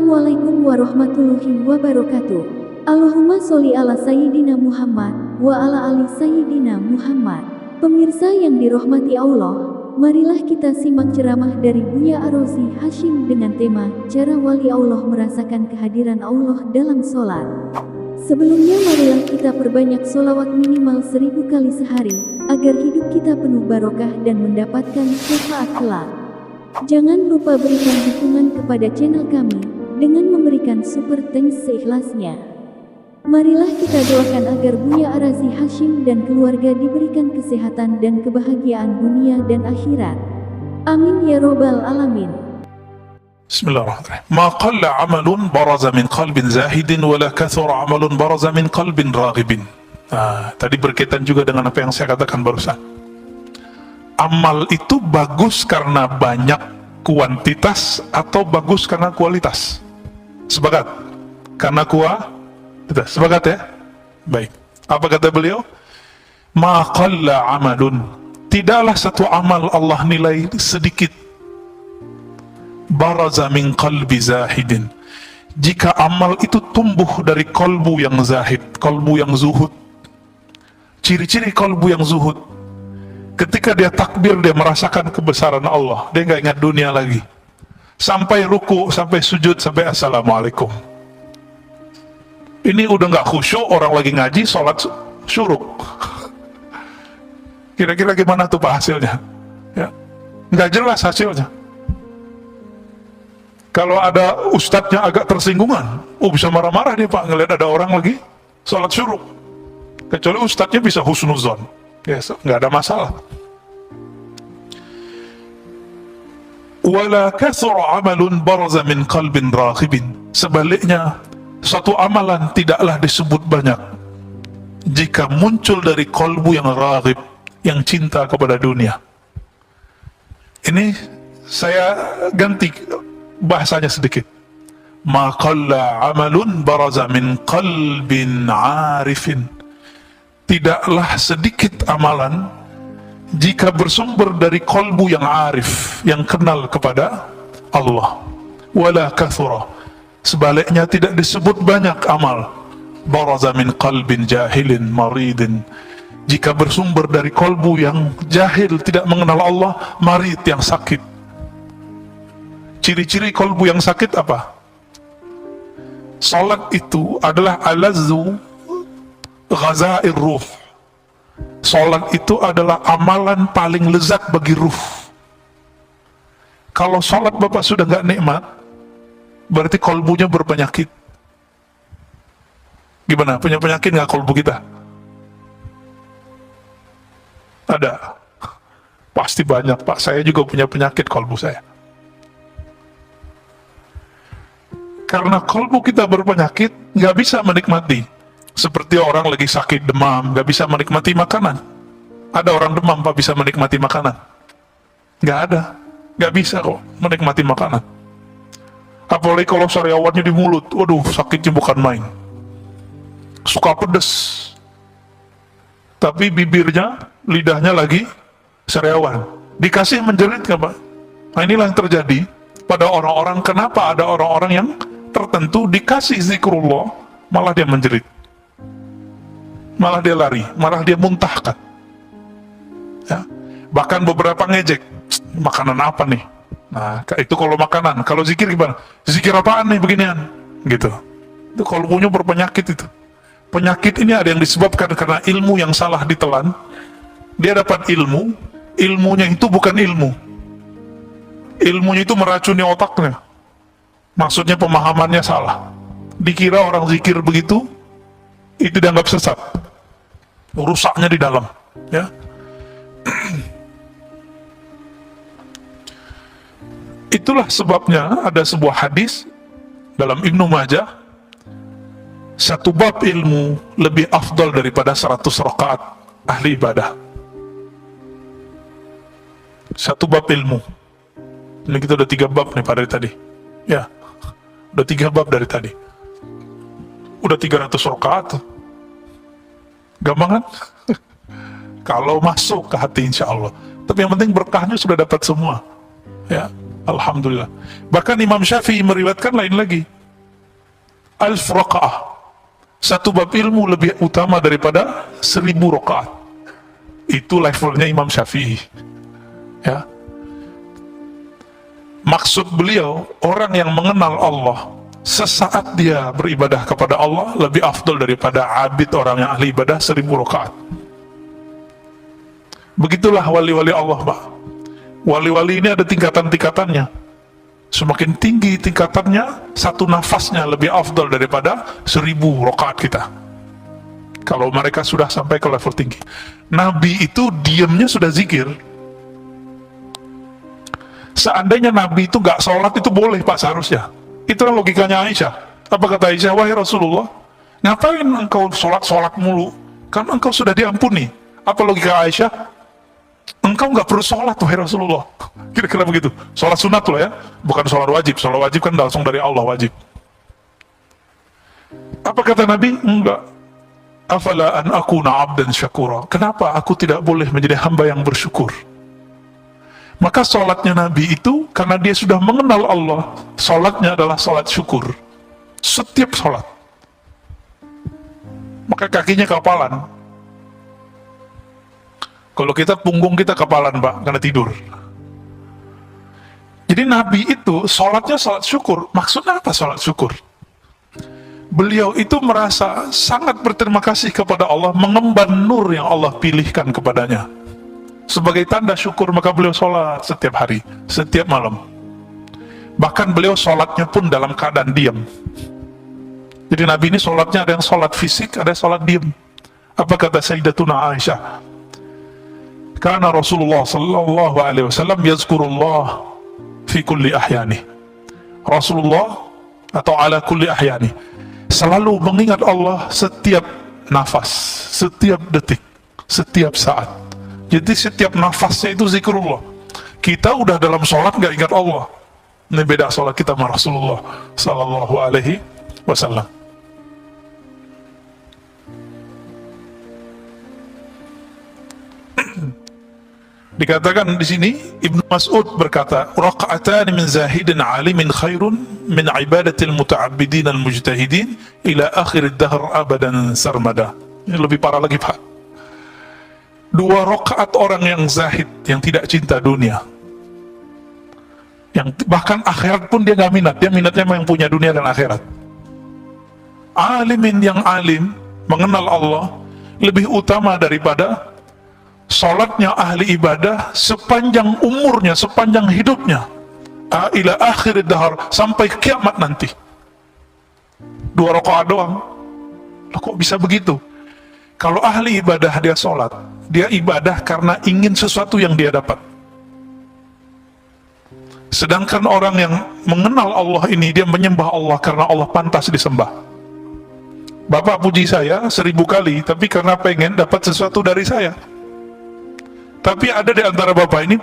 Assalamualaikum warahmatullahi wabarakatuh. Allahumma sholli ala Sayyidina Muhammad wa ala ali Sayyidina Muhammad. Pemirsa yang dirahmati Allah, marilah kita simak ceramah dari Buya Ar-Razi Hashim dengan tema cara wali Allah merasakan kehadiran Allah dalam sholat. Sebelumnya marilah kita perbanyak sholawat minimal 1000 kali sehari, agar hidup kita penuh barokah dan mendapatkan syafaat kelak. Jangan lupa berikan dukungan kepada channel kami dengan memberikan super thanks seikhlasnya. Marilah kita doakan agar Buya Ar-Razi Hashim dan keluarga diberikan kesehatan dan kebahagiaan dunia dan akhirat. Amin ya robbal alamin. Bismillahirrahmanirrahim. Ma qalla amalun baraza min qalbin zahidin wala kathura amalun baraza min qalbin raghibin. Tadi berkaitan juga dengan apa yang saya katakan barusan. Amal itu bagus karena banyak kuantitas atau bagus karena kualitas? Sepakat? Karena kualitas. Sepakat ya? Baik. Apa kata beliau? Ma qalla amalun, tidaklah satu amal Allah nilai sedikit. Baraza min qalbi zahidin, jika amal itu tumbuh dari kolbu yang zahid, kolbu yang zuhud. Ciri-ciri kolbu yang zuhud, ketika dia takbir, dia merasakan kebesaran Allah, dia nggak ingat dunia lagi. Sampai ruku, sampai sujud, sampai assalamualaikum. Ini udah nggak khusyuk, orang lagi ngaji, sholat syuruk. Kira-kira gimana tuh Pak hasilnya? Ya, nggak jelas hasilnya. Kalau ada ustadznya agak tersinggungan, bisa marah-marah dia Pak, ngelihat ada orang lagi sholat syuruk. Kecuali ustadznya bisa husnuzon, ya nggak ada masalah. Wala kathura amalun baraza min qalbin raghibin, sebaliknya satu amalan tidaklah disebut banyak jika muncul dari kolbu yang raghib, yang cinta kepada dunia. Ini saya ganti bahasanya sedikit. Ma qalla amalun baraza min qalbin arifin, tidaklah sedikit amalan jika bersumber dari kolbu yang arif, yang kenal kepada Allah. Wala kathura, sebaliknya tidak disebut banyak amal baraza min qalbin jahilin maridin, jika bersumber dari kolbu yang jahil, tidak mengenal Allah, marid, yang sakit. Ciri-ciri kolbu yang sakit apa? Salat itu adalah alazzu ghazair ruh. Salat itu adalah amalan paling lezat bagi ruh. Kalau salat Bapak sudah nggak nikmat, berarti kolbunya berpenyakit. Gimana? Punya penyakit nggak kolbu kita? Ada? Pasti banyak Pak. Saya juga punya penyakit kolbu saya. Karena kolbu kita berpenyakit, nggak bisa menikmati. Seperti orang lagi sakit demam, nggak bisa menikmati makanan. Ada orang demam Pak bisa menikmati makanan? Nggak ada, nggak bisa kok menikmati makanan. Apalagi kalau sariawannya di mulut, waduh sakitnya bukan main. Suka pedes, tapi bibirnya, lidahnya lagi sariawan. Dikasih menjerit nggak Pak? Nah inilah yang terjadi pada orang-orang. Kenapa ada orang-orang yang tertentu dikasih zikrullah, malah dia menjerit, malah dia lari, malah dia muntahkan, ya. Bahkan beberapa ngejek, makanan apa nih? Nah itu kalau makanan. Kalau zikir gimana? Zikir apaan nih beginian? Gitu. Itu kolbunya berpenyakit itu. Penyakit ini ada yang disebabkan karena ilmu yang salah ditelan. Dia dapat ilmu, ilmunya itu bukan ilmu, ilmunya itu meracuni otaknya. Maksudnya pemahamannya salah. Dikira orang zikir begitu, itu dianggap sesat. Rusaknya di dalam, ya. Itulah sebabnya ada sebuah hadis dalam Ibnu Majah, satu bab ilmu lebih afdal daripada 100 rakaat ahli ibadah. Satu bab ilmu. Ini kita udah 3 bab nih pada tadi, ya. Udah 3 bab dari tadi. Udah 300 rakaat. Gampang kan? Kalau masuk ke hati insya Allah. Tapi yang penting berkahnya sudah dapat semua. Ya, alhamdulillah. Bahkan Imam Syafi'i meriwayatkan lain lagi. alf rakaah. Satu bab ilmu lebih utama daripada 1000 rakaat. Itu levelnya Imam Syafi'i. Ya. Maksud beliau, orang yang mengenal Allah sesaat dia beribadah kepada Allah lebih afdal daripada abid orang yang ahli ibadah 1000 rakaat. Begitulah wali-wali Allah, Pak. Wali-wali ini ada tingkatan-tingkatannya. Semakin tinggi tingkatannya, satu nafasnya lebih afdal daripada 1000 rakaat kita. Kalau mereka sudah sampai ke level tinggi. Nabi itu diamnya sudah zikir. Seandainya Nabi itu gak sholat itu boleh, Pak, seharusnya. Itulah logikanya Aisyah. Apa kata Aisyah? Wahai Rasulullah, ngapain engkau sholat mulu? Kan engkau sudah diampuni. Apa logika Aisyah? Engkau gak perlu sholat, wahai Rasulullah. Kira-kira begitu. Sholat sunat loh ya, bukan sholat wajib. Sholat wajib kan langsung dari Allah, wajib. Apa kata Nabi? Enggak. Afala an akuna abdan syakura. Kenapa aku tidak boleh menjadi hamba yang bersyukur? Maka sholatnya Nabi itu, karena dia sudah mengenal Allah, sholatnya adalah sholat syukur. Setiap sholat. Maka kakinya kapalan. Kalau kita punggung kita kapalan, Pak, karena tidur. Jadi Nabi itu sholatnya sholat syukur. Maksudnya apa sholat syukur? Beliau itu merasa sangat berterima kasih kepada Allah, mengemban nur yang Allah pilihkan kepadanya. Sebagai tanda syukur, maka beliau sholat setiap hari, setiap malam. Bahkan beliau sholatnya pun dalam keadaan diam. Jadi Nabi ini sholatnya ada yang sholat fisik, ada yang sholat diam. Apa kata Sayyidatuna Aisyah? Karena Rasulullah sallallahu alaihi wasallam yazkurullah fi kulli ahyani. Rasulullah atau ala kulli ahyani selalu mengingat Allah setiap nafas, setiap detik, setiap saat. Jadi setiap nafasnya itu zikrullah. Kita udah dalam sholat gak ingat Allah. Ini beda sholat kita sama Rasulullah sallallahu alaihi wasallam. Dikatakan di sini, Ibnu Mas'ud berkata, "Raqa'atan min zahidin 'alimin khairun min ibadatil muta'abbidin al-mujtahidin ila akhir ad-dahr abadan sarmada." Ini lebih parah lagi, Pak. 2 rakaat orang yang zahid, yang tidak cinta dunia, yang bahkan akhirat pun dia gak minat, dia minatnya yang punya dunia dan akhirat. Alimin yang alim, mengenal Allah, lebih utama daripada sholatnya ahli ibadah sepanjang umurnya, sepanjang hidupnya, ila akhir dahar, sampai kiamat nanti. 2 rakaat doang. Loh, kok bisa begitu? Kalau ahli ibadah dia sholat, dia ibadah karena ingin sesuatu yang dia dapat. Sedangkan orang yang mengenal Allah ini, dia menyembah Allah karena Allah pantas disembah. Bapak puji saya 1000 kali, tapi karena pengen dapat sesuatu dari saya. Tapi ada di antara bapak ini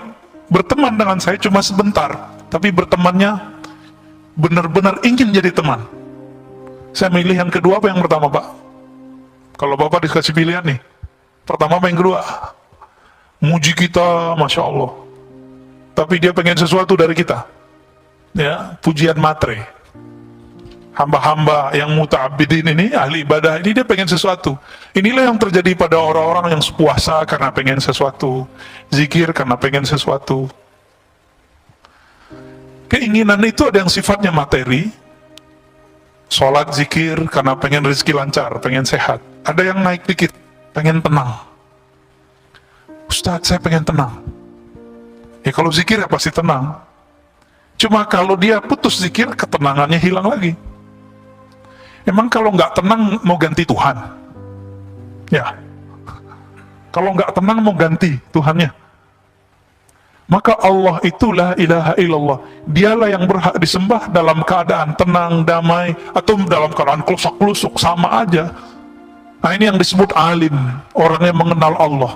berteman dengan saya cuma sebentar, tapi bertemannya benar-benar ingin jadi teman. Saya milih yang kedua apa yang pertama, Pak? Kalau bapak dikasih pilihan nih, pertama apa yang kedua? Muji kita, Masya Allah, tapi dia pengen sesuatu dari kita, ya, pujian matre. Hamba-hamba yang muta'abbidin ini, ahli ibadah ini, dia pengen sesuatu. Inilah yang terjadi pada orang-orang yang puasa karena pengen sesuatu, zikir karena pengen sesuatu. Keinginan itu ada yang sifatnya materi, sholat, zikir karena pengen rezeki lancar, pengen sehat. Ada yang naik dikit, pengen tenang. Ustadz, saya pengen tenang. Ya kalau zikir ya pasti tenang. Cuma kalau dia putus zikir, ketenangannya hilang lagi. Emang kalau nggak tenang mau ganti Tuhan? Ya. Kalau nggak tenang mau ganti Tuhannya? Maka Allah itulah ilaha illallah. Dialah yang berhak disembah dalam keadaan tenang, damai, atau dalam keadaan kelusak-kelusuk, sama aja. Nah ini yang disebut alim, orang yang mengenal Allah.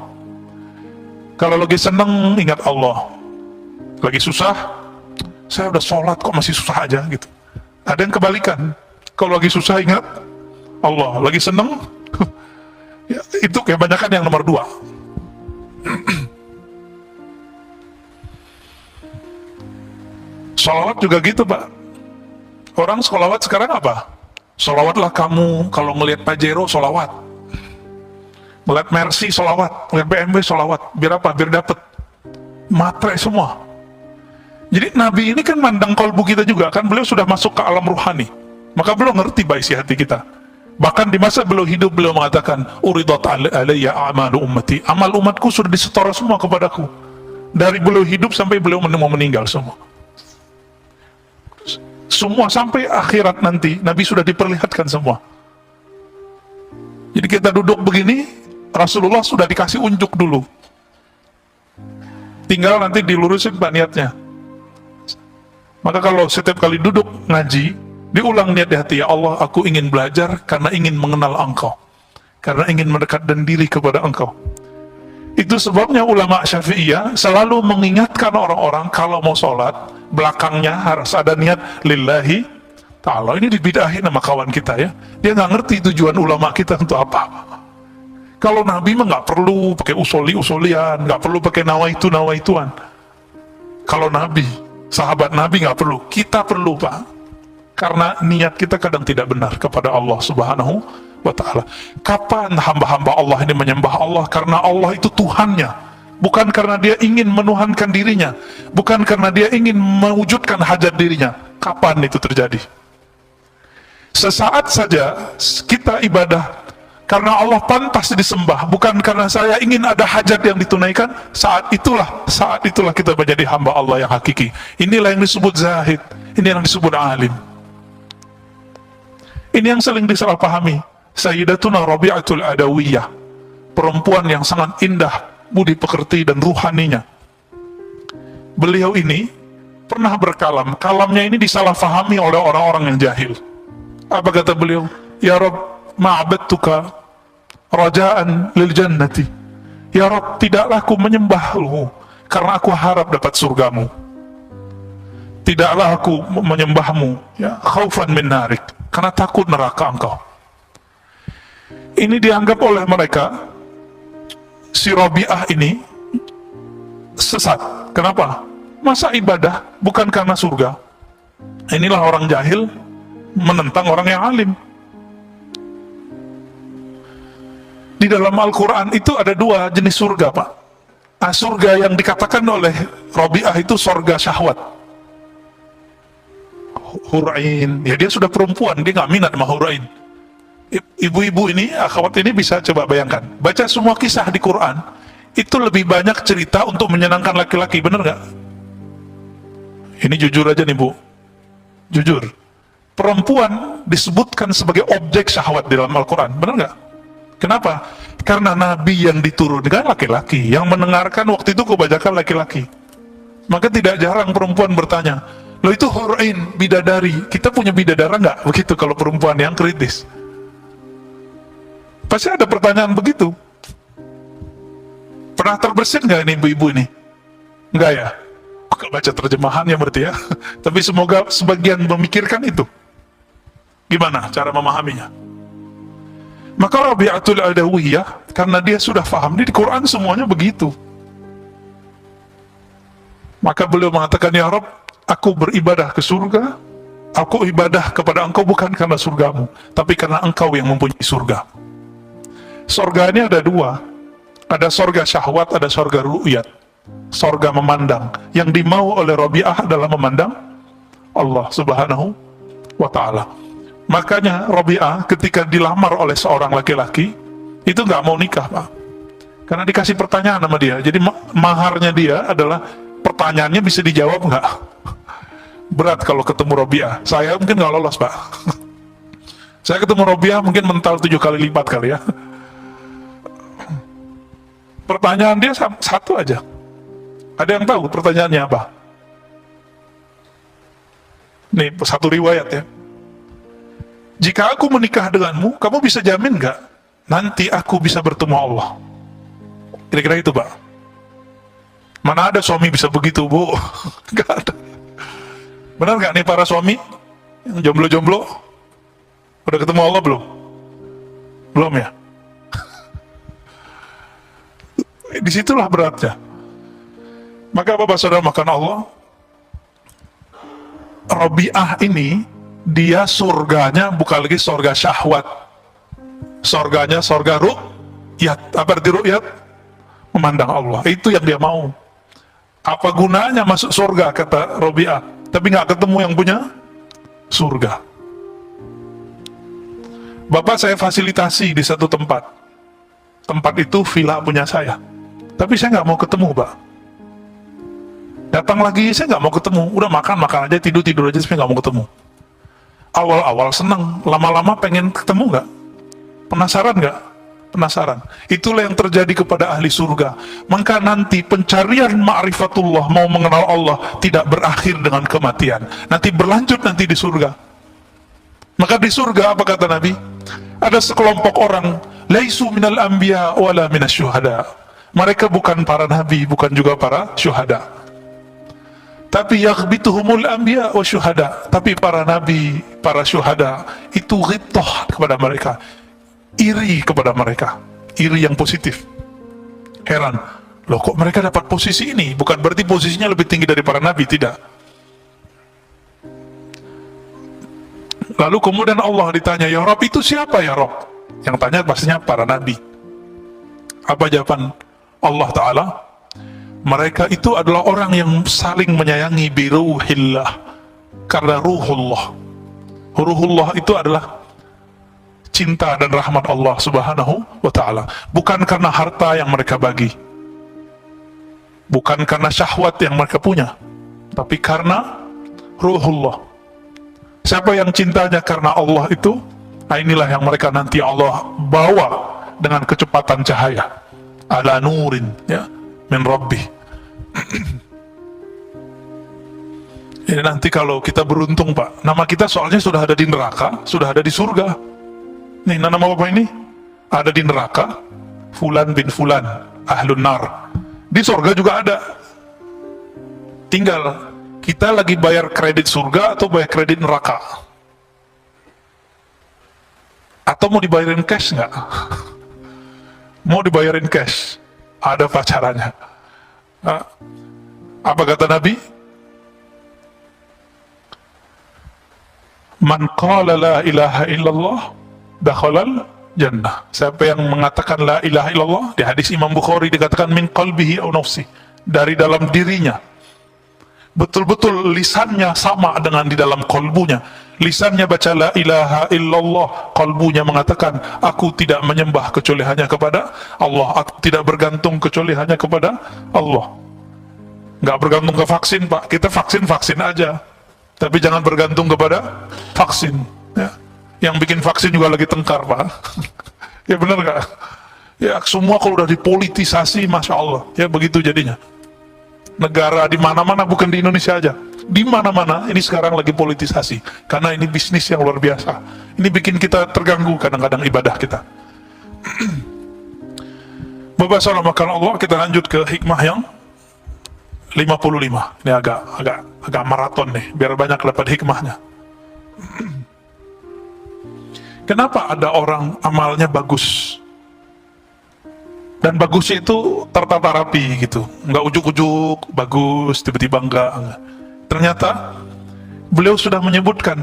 Kalau lagi seneng ingat Allah, lagi susah, saya udah sholat kok masih susah aja gitu. Ada yang kebalikan, kalau lagi susah ingat Allah, lagi seneng ya, itu kebanyakan yang nomor 2. Sholawat juga gitu, Pak. Orang sholawat sekarang apa? Sholawatlah kamu kalau ngelihat Pajero, sholawat. Ngelihat Mercy, sholawat. Ngelihat BMW, sholawat. Biar apa? Biar dapat matre semua. Jadi Nabi ini kan mandang kalbu kita juga, kan beliau sudah masuk ke alam ruhani, maka beliau ngerti isi hati kita. Bahkan di masa beliau hidup, beliau mengatakan, uridat alayya a'malu ummati, amal umatku sudah disetor semua kepadaku. Dari beliau hidup sampai beliau mau meninggal semua. Semua sampai akhirat nanti, Nabi sudah diperlihatkan semua. Jadi kita duduk begini, Rasulullah sudah dikasih unjuk dulu. Tinggal nanti dilurusin niatnya. Maka kalau setiap kali duduk ngaji, diulang niat di hati, ya Allah, aku ingin belajar karena ingin mengenal Engkau, karena ingin mendekatkan diri kepada Engkau. Itu sebabnya ulama Syafi'iyah selalu mengingatkan orang-orang kalau mau sholat, belakangnya harus ada niat lillahi ta'ala. Ini dibidahin sama kawan kita ya. Dia nggak ngerti tujuan ulama kita untuk apa. Kalau Nabi mah nggak perlu pakai usoli-usolian, nggak perlu pakai nawaituan. Kalau Nabi, sahabat Nabi nggak perlu, kita perlu Pak, karena niat kita kadang tidak benar kepada Allah Subhanahu wa Ta'ala. Kapan hamba-hamba Allah ini menyembah Allah? Karena Allah itu Tuhannya, bukan karena dia ingin menuhankan dirinya, bukan karena dia ingin mewujudkan hajat dirinya. Kapan itu terjadi? Sesaat saja kita ibadah karena Allah pantas disembah, bukan karena saya ingin ada hajat yang ditunaikan. Saat itulah kita menjadi hamba Allah yang hakiki. Inilah yang disebut zahid, ini yang disebut alim. Ini yang sering disalahpahami. Sayyidatuna Rabi'atul Adawiyah, perempuan yang sangat indah budi pekerti dan ruhaninya. Beliau ini pernah berkalam, kalamnya ini disalahpahami oleh orang-orang yang jahil. Apa kata beliau? Ya Rabb, ma'abadtuka rajaan lil jannati. Ya Rabb, tidaklah aku menyembahmu karena aku harap dapat surgamu. Tidaklah aku menyembahmu ya khaufan min narik, karena takut neraka engkau. Ini dianggap oleh mereka, si Rabi'ah ini sesat. Kenapa? Masa ibadah bukan karena surga? Inilah orang jahil menentang orang yang alim. Di dalam Al-Quran itu ada dua jenis surga Pak. Surga yang dikatakan oleh Rabi'ah itu surga syahwat, hurain. Ya dia sudah perempuan, dia nggak minat sama hurain. Ibu-ibu ini, akhwat ini bisa coba bayangkan, baca semua kisah di Quran, itu lebih banyak cerita untuk menyenangkan laki-laki, bener nggak? Ini jujur aja nih Bu, jujur. Perempuan disebutkan sebagai objek syahwat di dalam Al-Quran, bener nggak? Kenapa? Karena Nabi yang diturunkan laki-laki, yang mendengarkan waktu itu kebanyakan laki-laki. Maka tidak jarang perempuan bertanya, loh itu hurain, bidadari, kita punya bidadara nggak? Begitu kalau perempuan yang kritis. Pasti ada pertanyaan begitu. Pernah terbersit nggak ini ibu-ibu ini? Enggak ya? Bukan baca terjemahannya berarti ya. Tapi semoga sebagian memikirkan itu. Gimana cara memahaminya? Maka Rabi'atul Adawiyah, karena dia sudah paham, di Quran semuanya begitu. Maka beliau mengatakan, ya Rabb, aku beribadah ke surga, aku ibadah kepada engkau bukan karena surgamu, tapi karena engkau yang mempunyai surga. Surga ini ada dua, ada surga syahwat, ada surga ru'yat, surga memandang. Yang dimau oleh Rabi'ah adalah memandang Allah Subhanahu wa Ta'ala. Makanya Rabi'ah ketika dilamar oleh seorang laki-laki, itu nggak mau nikah Pak, karena dikasih pertanyaan sama dia. Jadi maharnya dia adalah, pertanyaannya bisa dijawab nggak? Berat kalau ketemu Rabi'ah. Saya mungkin nggak lolos Pak. Saya ketemu Rabi'ah mungkin mental 7 kali lipat kali ya. Pertanyaan dia satu aja. Ada yang tahu pertanyaannya apa? Nih satu riwayat ya. Jika aku menikah denganmu, kamu bisa jamin nggak nanti aku bisa bertemu Allah? Kira-kira itu Pak. Mana ada suami bisa begitu Bu? Gak ada. Benar nggak nih para suami yang jomblo-jomblo? Udah ketemu Allah belum? Belum ya? Disitulah beratnya. Maka Bapak Saudara makan Allah, Rabi'ah ini dia surganya bukan lagi surga syahwat, surganya surga ru'yat. Apa arti ru'yat? Memandang Allah, itu yang dia mau. Apa gunanya masuk surga, kata Robi'ah, tapi nggak ketemu yang punya surga. Bapak saya fasilitasi di satu tempat itu villa punya saya, tapi saya nggak mau ketemu, Pak. Datang lagi, saya nggak mau ketemu. Udah makan aja, tidur aja, saya nggak mau ketemu. Awal-awal senang, lama-lama pengen ketemu nggak? Penasaran nggak? Penasaran. Itulah yang terjadi kepada ahli surga. Maka nanti pencarian ma'rifatullah, mau mengenal Allah, tidak berakhir dengan kematian. Nanti berlanjut nanti di surga. Maka di surga apa kata Nabi? Ada sekelompok orang, laisu minal anbiya wala minas syuhada. Mereka bukan para nabi, bukan juga para syuhada. Tapi yaghbituhumul anbiya wa syuhada. Tapi para nabi, para syuhada itu ghibtah kepada mereka, iri kepada mereka, iri yang positif. Heran, loh kok mereka dapat posisi ini? Bukan berarti posisinya lebih tinggi dari para nabi, tidak. Lalu kemudian Allah ditanya, ya Rob, itu siapa ya Rob? Yang tanya pastinya para nabi. Apa jawaban Allah Ta'ala? Mereka itu adalah orang yang saling menyayangi biruhillah, karena ruhullah. Ruhullah itu adalah cinta dan rahmat Allah Subhanahu wa Ta'ala. Bukan karena harta yang mereka bagi, bukan karena syahwat yang mereka punya, tapi karena ruhullah. Siapa yang cintanya karena Allah itu, nah inilah yang mereka nanti Allah bawa dengan kecepatan cahaya, ala nurin, ya, min Rabbi. Ini nanti kalau kita beruntung, Pak, nama kita soalnya sudah ada di neraka, sudah ada di surga. Nih, nama Bapak ini ada di neraka, Fulan bin Fulan, ahlun nar. Di surga juga ada. Tinggal kita lagi bayar kredit surga atau bayar kredit neraka? Atau mau dibayarin cash nggak? Mau dibayarin cash? Ada pacarannya. Apa kata Nabi? Man qala la ilaha illallah dakhalal jannah. Siapa yang mengatakan la ilaha illallah, di hadis Imam Bukhari dikatakan min qalbihi aw nafsi, dari dalam dirinya, betul-betul lisannya sama dengan di dalam kolbunya. Lisannya baca la ilaha illallah, kolbunya mengatakan aku tidak menyembah kecuali hanya kepada Allah, aku tidak bergantung kecuali hanya kepada Allah. Nggak bergantung ke vaksin, Pak. Kita vaksin aja, tapi jangan bergantung kepada vaksin, ya. Yang bikin vaksin juga lagi tengkar, Pak. Ya benar nggak? Ya semua kalau udah dipolitisasi, Masya Allah, ya begitu jadinya. Negara di mana-mana, bukan di Indonesia aja, di mana-mana ini sekarang lagi politisasi, karena ini bisnis yang luar biasa. Ini bikin kita terganggu kadang-kadang ibadah kita. Bapak salam makan Allah, kita lanjut ke hikmah yang 55. Ini agak maraton nih, biar banyak dapat hikmahnya. Kenapa ada orang amalnya bagus, dan bagusnya itu tertata rapi gitu, nggak ujuk-ujuk bagus tiba-tiba enggak. Ternyata beliau sudah menyebutkan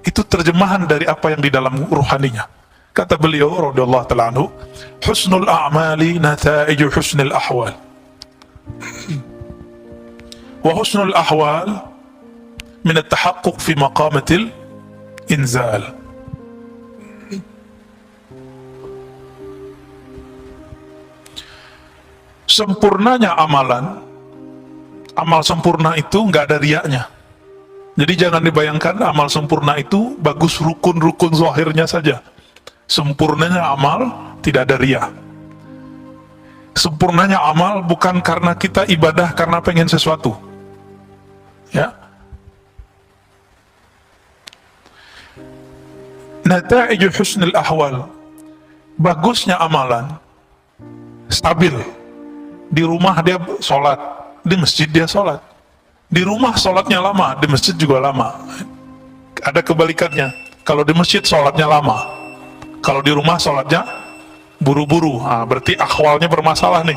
itu terjemahan dari apa yang di dalam ruhaninya. Kata beliau radhiyallahu ta'ala anhu, husnul a'mali nata'iju husnul ahwal, wa husnul ahwal min at-tahaqquq fi maqamatil inzal. Sempurnanya amalan, amal sempurna itu nggak ada riaknya. Jadi jangan dibayangkan amal sempurna itu bagus rukun-rukun zahirnya saja. Sempurnanya amal tidak ada riak. Sempurnanya amal bukan karena kita ibadah karena pengen sesuatu, ya. Nata'iju husnul ahwal, bagusnya amalan stabil. Di rumah dia sholat, di masjid dia sholat. Di rumah sholatnya lama, di masjid juga lama. Ada kebalikannya, kalau di masjid sholatnya lama, kalau di rumah sholatnya buru-buru. Berarti akhwalnya bermasalah nih.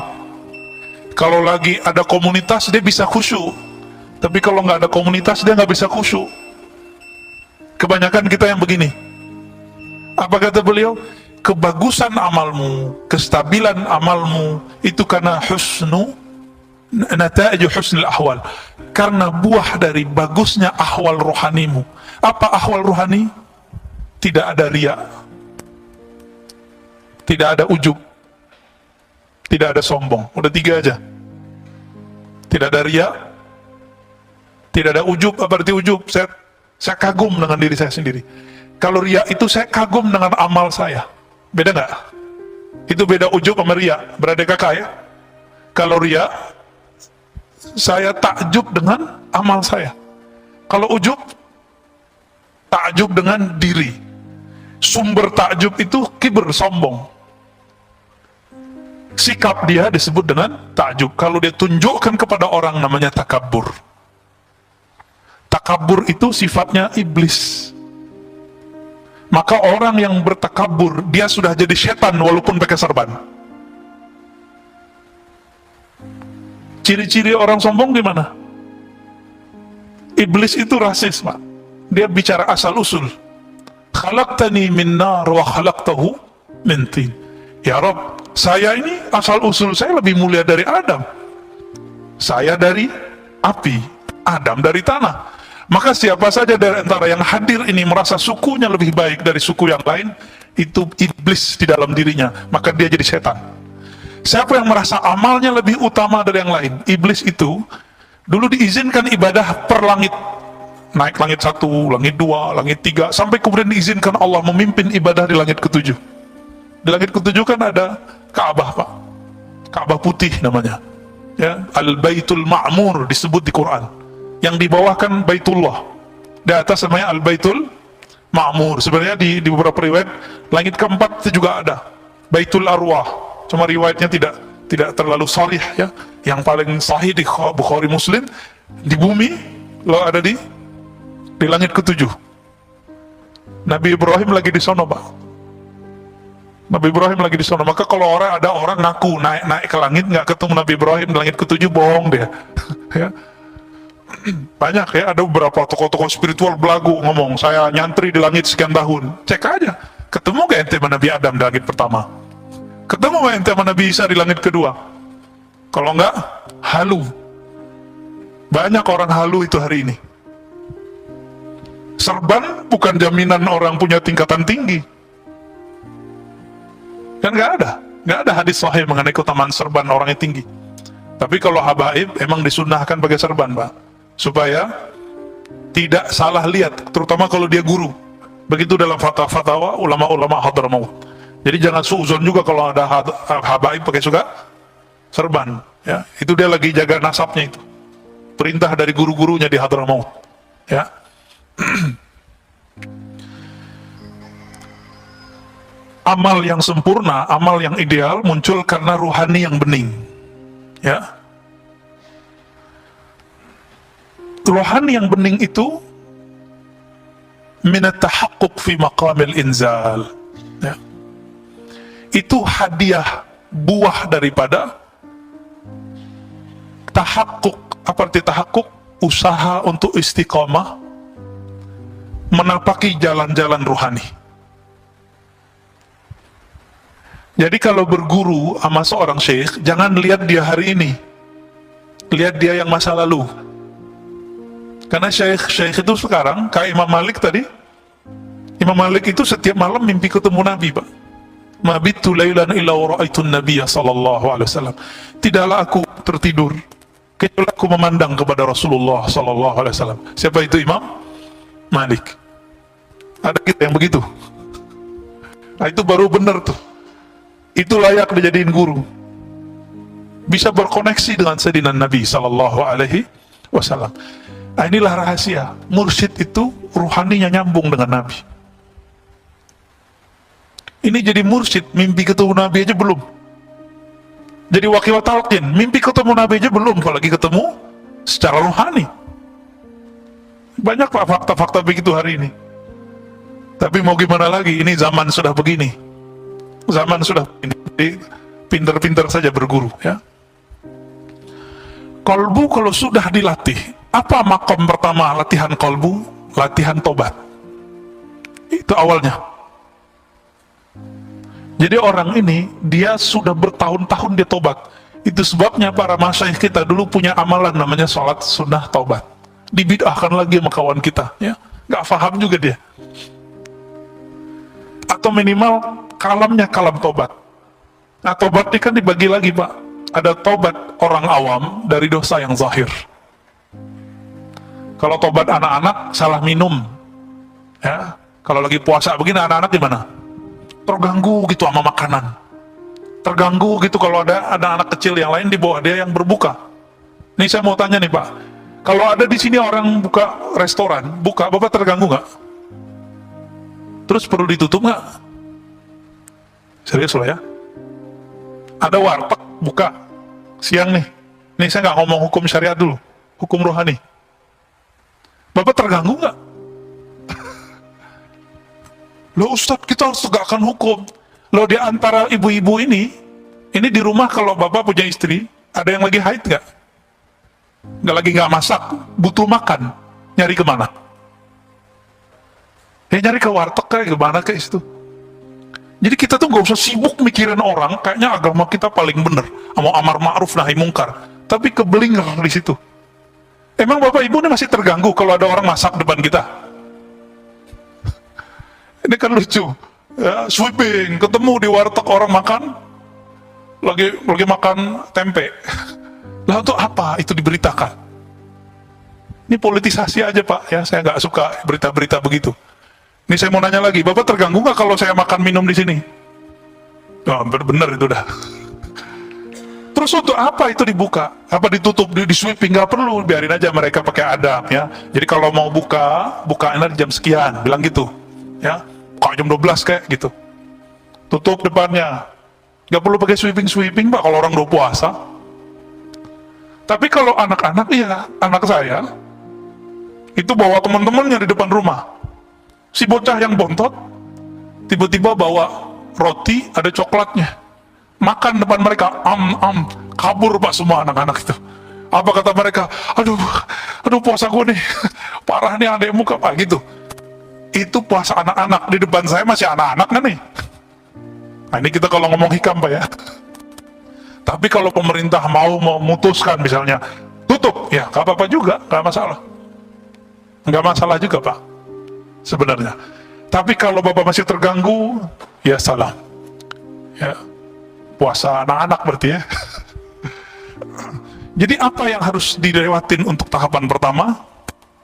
Kalau lagi ada komunitas dia bisa khusyuk, tapi kalau nggak ada komunitas dia nggak bisa khusyuk. Kebanyakan kita yang begini. Apa kata beliau? Kebagusan amalmu, kestabilan amalmu itu karena nata'iju husnul ahwal, karena buah dari bagusnya ahwal rohanimu. Apa ahwal rohani? Tidak ada riya, tidak ada ujub, tidak ada sombong. Udah 3 aja. Tidak ada riya, tidak ada ujub. Apa arti ujub? Saya kagum dengan diri saya sendiri. Kalau riya itu saya kagum dengan amal saya. Beda nggak? Itu beda ujub sama riya. Berada kakak ya? Kalau riya, saya takjub dengan amal saya. Kalau ujub, takjub dengan diri. Sumber takjub itu kibr, sombong. Sikap dia disebut dengan takjub. Kalau dia tunjukkan kepada orang, namanya takabur. Takabur itu sifatnya iblis. Maka orang yang bertakabur, dia sudah jadi setan walaupun pakai serban. Ciri-ciri orang sombong gimana? Iblis itu rasis, Pak. Dia bicara asal usul. Khalaqtani min nar wa khalaqtahu min tin. Ya Rabb, saya ini asal usul saya lebih mulia dari Adam. Saya dari api, Adam dari tanah. Maka siapa saja dari antara yang hadir ini merasa sukunya lebih baik dari suku yang lain, itu iblis di dalam dirinya, maka dia jadi setan. Siapa yang merasa amalnya lebih utama dari yang lain, iblis itu dulu diizinkan ibadah per langit, naik langit 1, langit 2, langit 3, sampai kemudian diizinkan Allah memimpin ibadah di langit ke-7. Di langit ke-7 kan ada Ka'bah, Pak. Ka'bah putih namanya, ya, Al-Baitul Ma'mur disebut di Quran. Yang di bawah kan Baitullah, di atas namanya Al-Baitul Ma'mur. Sebenarnya di beberapa riwayat langit ke-4 itu juga ada Baitul Arwah, cuma riwayatnya tidak terlalu sahih ya. Yang paling sahih di Bukhari Muslim, di bumi lo ada di langit ke-7. Nabi Ibrahim lagi di sono, Pak. Nabi Ibrahim lagi di sono. Maka kalau ada orang ngaku naik ke langit nggak ketemu Nabi Ibrahim di langit ke-7, bohong dia. Ya. Banyak ya, ada beberapa tokoh-tokoh spiritual belagu ngomong, saya nyantri di langit sekian tahun. Cek aja, ketemu gak ente sama Nabi Adam di langit pertama? Ketemu gak ente sama Nabi Isa di langit kedua? Kalau enggak, halu. Banyak orang halu itu hari ini. Serban bukan jaminan orang punya tingkatan tinggi. Kan gak ada hadis sahih mengenai keutamaan serban orang yang tinggi. Tapi kalau habaib emang disunnahkan pakai serban, Pak, supaya tidak salah lihat, terutama kalau dia guru. Begitu dalam fatwa ulama-ulama Hadramaut. Jadi jangan suuzon juga kalau ada habaib pakai juga serban, ya. Itu dia lagi jaga nasabnya itu. Perintah dari guru-gurunya di Hadramaut, ya. Amal yang sempurna, amal yang ideal muncul karena ruhani yang bening, ya. Rohani yang bening itu minat tahaqquq fi maqamil inzal, ya. Itu hadiah, buah daripada tahaqquq. Apa arti tahaqquq? Usaha untuk istiqamah menapaki jalan-jalan rohani. Jadi kalau berguru sama seorang syekh, jangan lihat dia hari ini, lihat dia yang masa lalu. Karena syekh itu sekarang, kayak Imam Malik tadi, Imam Malik itu setiap malam mimpi ketemu Nabi, Pak. Mabitu lailan illa ra'aitun nabiyya sallallahu alaihi wasallam. Tidaklah aku tertidur kecuali aku memandang kepada Rasulullah sallallahu alaihi wasallam. Siapa itu Imam Malik? Ada kita yang begitu. Nah, itu baru benar tuh. Itu layak dijadiin guru. Bisa berkoneksi dengan Sayyidina Nabi sallallahu alaihi wasallam. Nah, inilah rahasia. Mursyid itu ruhaninya nyambung dengan Nabi. Ini jadi mursyid, mimpi ketemu Nabi aja belum. Jadi wakil talqin, mimpi ketemu Nabi aja belum, apalagi ketemu secara rohani. Banyak Pak fakta-fakta begitu hari ini. Tapi mau gimana lagi, ini zaman sudah begini. Zaman sudah begini. Jadi pinter-pinter saja berguru, ya. Kolbu kalau sudah dilatih, apa makom pertama latihan kolbu? Latihan tobat. Itu awalnya. Jadi orang ini, dia sudah bertahun-tahun dia tobat. Itu sebabnya para masyayikh kita dulu punya amalan namanya sholat sunnah taubat. Dibid'ahkan lagi sama kawan kita, ya. Gak paham juga dia. Atau minimal kalamnya kalam tobat. Nah, tobat ini kan dibagi lagi, Pak. Ada tobat orang awam dari dosa yang zahir. Kalau tobat anak-anak salah minum, ya. Kalau lagi puasa begini anak-anak gimana? Terganggu gitu sama makanan. Terganggu gitu kalau ada anak kecil yang lain di bawah dia yang berbuka. Nih saya mau tanya nih Pak, kalau ada di sini orang buka restoran, buka, Bapak terganggu nggak? Terus perlu ditutup nggak? Serius loh ya? Ada warteg buka siang nih. Nih saya nggak ngomong hukum syariat dulu, hukum rohani. Bapak terganggu nggak? Loh Ustadz, kita harus tegakkan hukum. Loh di antara ibu-ibu ini di rumah kalau bapak punya istri, ada yang lagi haid nggak? Nggak masak, butuh makan, nyari kemana? Ya nyari ke warteg kayak gimana kayak situ. Jadi kita tuh nggak usah sibuk mikirin orang, kayaknya agama kita paling bener, mau amar ma'ruf nahi mungkar, tapi kebelinger di situ. Emang bapak ibu ini masih terganggu kalau ada orang masak depan kita? Ini kan lucu, ya, sweeping, ketemu di warteg orang makan, lagi makan tempe. Lah untuk apa itu diberitakan? Ini politisasi aja Pak, ya saya nggak suka berita-berita begitu. Ini saya mau nanya lagi, Bapak terganggu nggak kalau saya makan minum di sini? Oh, bener itu dah. Terus untuk apa itu dibuka? Apa ditutup, di sweeping? Nggak perlu, biarin aja mereka pakai adab ya. Jadi kalau mau bukain jam sekian, bilang gitu, ya. Kok jam 12 kayak gitu. Tutup depannya. Gak perlu pakai sweeping Pak kalau orang udah puasa. Tapi kalau anak-anak, iya, anak saya itu bawa teman-temannya di depan rumah. Si bocah yang bontot tiba-tiba bawa roti ada coklatnya. Makan depan mereka, kabur Pak semua anak-anak itu. Apa kata mereka? Aduh puasa gue nih. Parah nih adekmu Pak gitu. Itu puasa anak-anak, di depan saya masih anak-anak kan nih. Nah ini kita kalau ngomong hikam Pak ya. Tapi kalau pemerintah mau memutuskan misalnya tutup, ya gak apa-apa juga, gak masalah. Gak masalah juga Pak, sebenarnya. Tapi kalau Bapak masih terganggu, ya salam. Ya, puasa anak-anak berarti ya. Jadi apa yang harus dilewatin untuk tahapan pertama?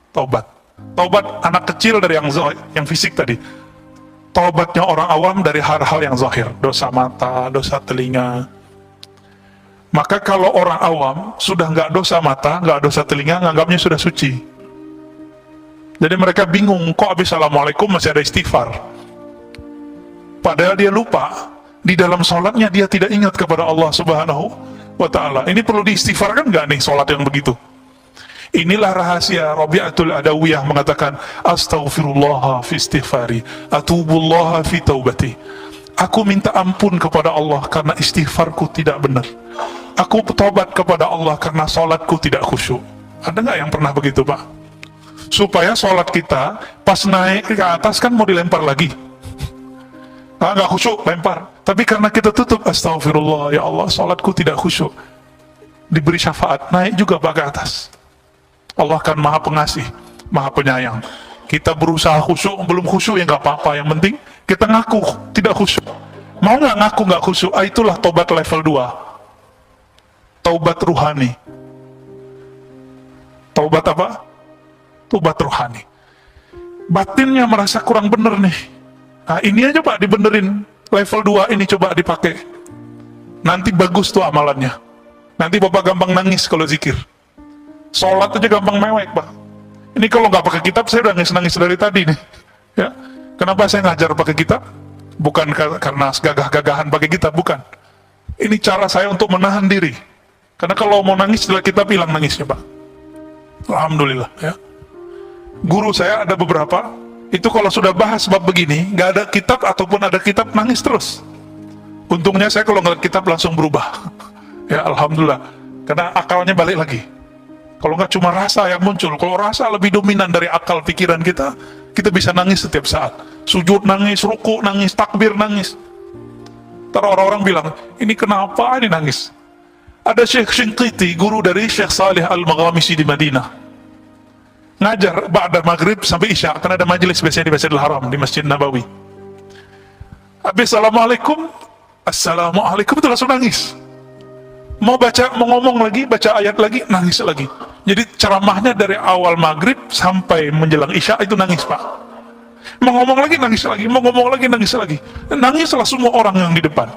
Taubat. Taubat anak kecil dari yang fisik tadi. Taubatnya orang awam dari hal-hal yang zahir, dosa mata, dosa telinga. Maka kalau orang awam sudah nggak dosa mata, nggak dosa telinga, nganggapnya sudah suci. Jadi mereka bingung, kok habis assalamualaikum masih ada istighfar. Padahal dia lupa, di dalam sholatnya dia tidak ingat kepada Allah Subhanahu wa Ta'ala. Ini perlu diistighfarkan nggak nih sholat yang begitu? Inilah rahasia Rabi'atul Adawiyah mengatakan, astaghfirullah fi istighfari, atubullah fi taubati. Aku minta ampun kepada Allah karena istighfarku tidak benar. Aku bertobat kepada Allah karena sholatku tidak khusyuk. Ada nggak yang pernah begitu Pak? Supaya sholat kita pas naik ke atas kan mau dilempar lagi. Nggak khusyuk, lempar. Tapi karena kita tutup, astaghfirullah, ya Allah, sholatku tidak khusyuk. Diberi syafaat, naik juga Pak ke atas. Allah kan maha pengasih, maha penyayang. Kita berusaha khusyuk, belum khusyuk ya nggak apa-apa. Yang penting kita ngaku tidak khusyuk. Mau nggak ngaku nggak khusyuk? Itulah tobat level 2. Taubat ruhani. Taubat apa? Taubat ruhani. Batinnya merasa kurang bener nih. Nah ini aja Pak dibenerin. Level 2 ini coba dipakai. Nanti bagus tuh amalannya. Nanti Bapak gampang nangis kalau zikir. Sholat aja gampang mewek Pak. Ini kalau nggak pakai kitab saya udah nangis dari tadi nih. Ya, kenapa saya ngajar pakai kitab? Bukan karena gagah-gagahan pakai kitab, bukan. Ini cara saya untuk menahan diri. Karena kalau mau nangis setelah kitab hilang nangisnya Pak. Alhamdulillah ya. Guru saya ada beberapa, itu kalau sudah bahas bab begini, nggak ada kitab ataupun ada kitab nangis terus. Untungnya saya kalau ngeliat kitab langsung berubah. Ya Alhamdulillah. Karena akalnya balik lagi. Kalau nggak cuma rasa yang muncul, kalau rasa lebih dominan dari akal pikiran kita, Kita bisa nangis setiap saat. Sujud nangis, ruku nangis, takbir nangis. Ntar orang-orang bilang, ini kenapa ini nangis? Ada Syekh Shinqiti, guru dari Syekh Salih Al-Maghamisi di Madinah, ngajar ba'da maghrib sampai isya, karena ada majelis biasanya di Masjidil Haram, di Masjid Nabawi. Habis Assalamualaikum itu langsung nangis. Mau ngomong lagi, baca ayat lagi, nangis lagi. Jadi ceramahnya dari awal maghrib sampai menjelang isya itu nangis, Pak. Mau ngomong lagi, nangis lagi. Mau ngomong lagi, nangis lagi. Nangislah semua orang yang di depan.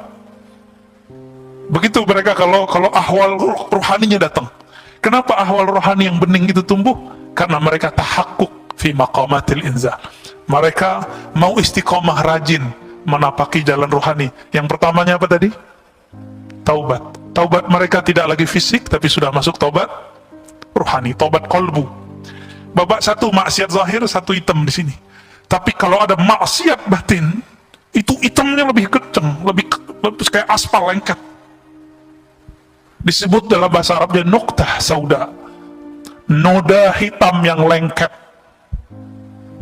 Begitu mereka kalau ahwal rohaninya datang. Kenapa ahwal rohani yang bening itu tumbuh? Karena mereka tahakkuk fi maqamatil inzal. Mereka mau istiqomah, rajin menapaki jalan rohani. Yang pertamanya apa tadi? Taubat. Taubat mereka tidak lagi fisik, tapi sudah masuk taubat rohani, taubat kolbu. Babak satu maksiat zahir, satu hitam di sini. Tapi kalau ada maksiat batin, itu hitamnya lebih kenceng, lebih kayak aspal lengket. Disebut dalam bahasa Arabnya nuqtah sauda, noda hitam yang lengket.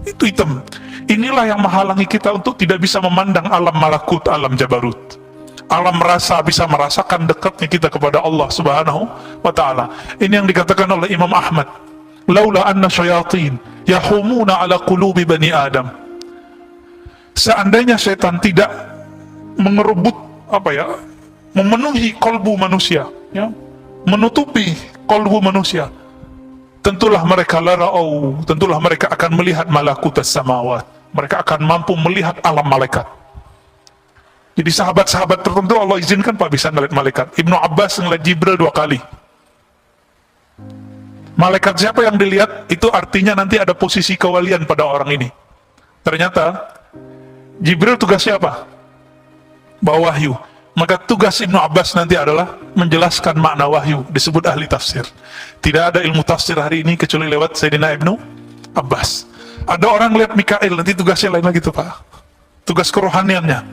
Itu hitam. Inilah yang menghalangi kita untuk tidak bisa memandang alam malakut, alam jabarut, alam rasa, bisa merasakan dekatnya kita kepada Allah Subhanahu wa ta'ala. Ini yang dikatakan oleh Imam Ahmad, laula anna syayatin yahumuna ala qulubi bani Adam. Seandainya setan tidak mengerebut memenuhi kolbu manusia, ya, menutupi kolbu manusia, tentulah mereka tentulah mereka akan melihat malakutas samawat. Mereka akan mampu melihat alam malaikat. Jadi sahabat-sahabat tertentu Allah izinkan Pak bisa ngeliat malaikat. Ibnu Abbas ngeliat Jibril 2 kali. Malaikat siapa yang dilihat? Itu artinya nanti ada posisi kewalian pada orang ini. Ternyata Jibril tugasnya apa? Bawa wahyu. Maka tugas Ibnu Abbas nanti adalah menjelaskan makna wahyu. Disebut ahli tafsir. Tidak ada ilmu tafsir hari ini kecuali lewat Sayyidina Ibnu Abbas. Ada orang lihat Mikail, nanti tugasnya lain lagi tuh Pak. Tugas kerohaniannya.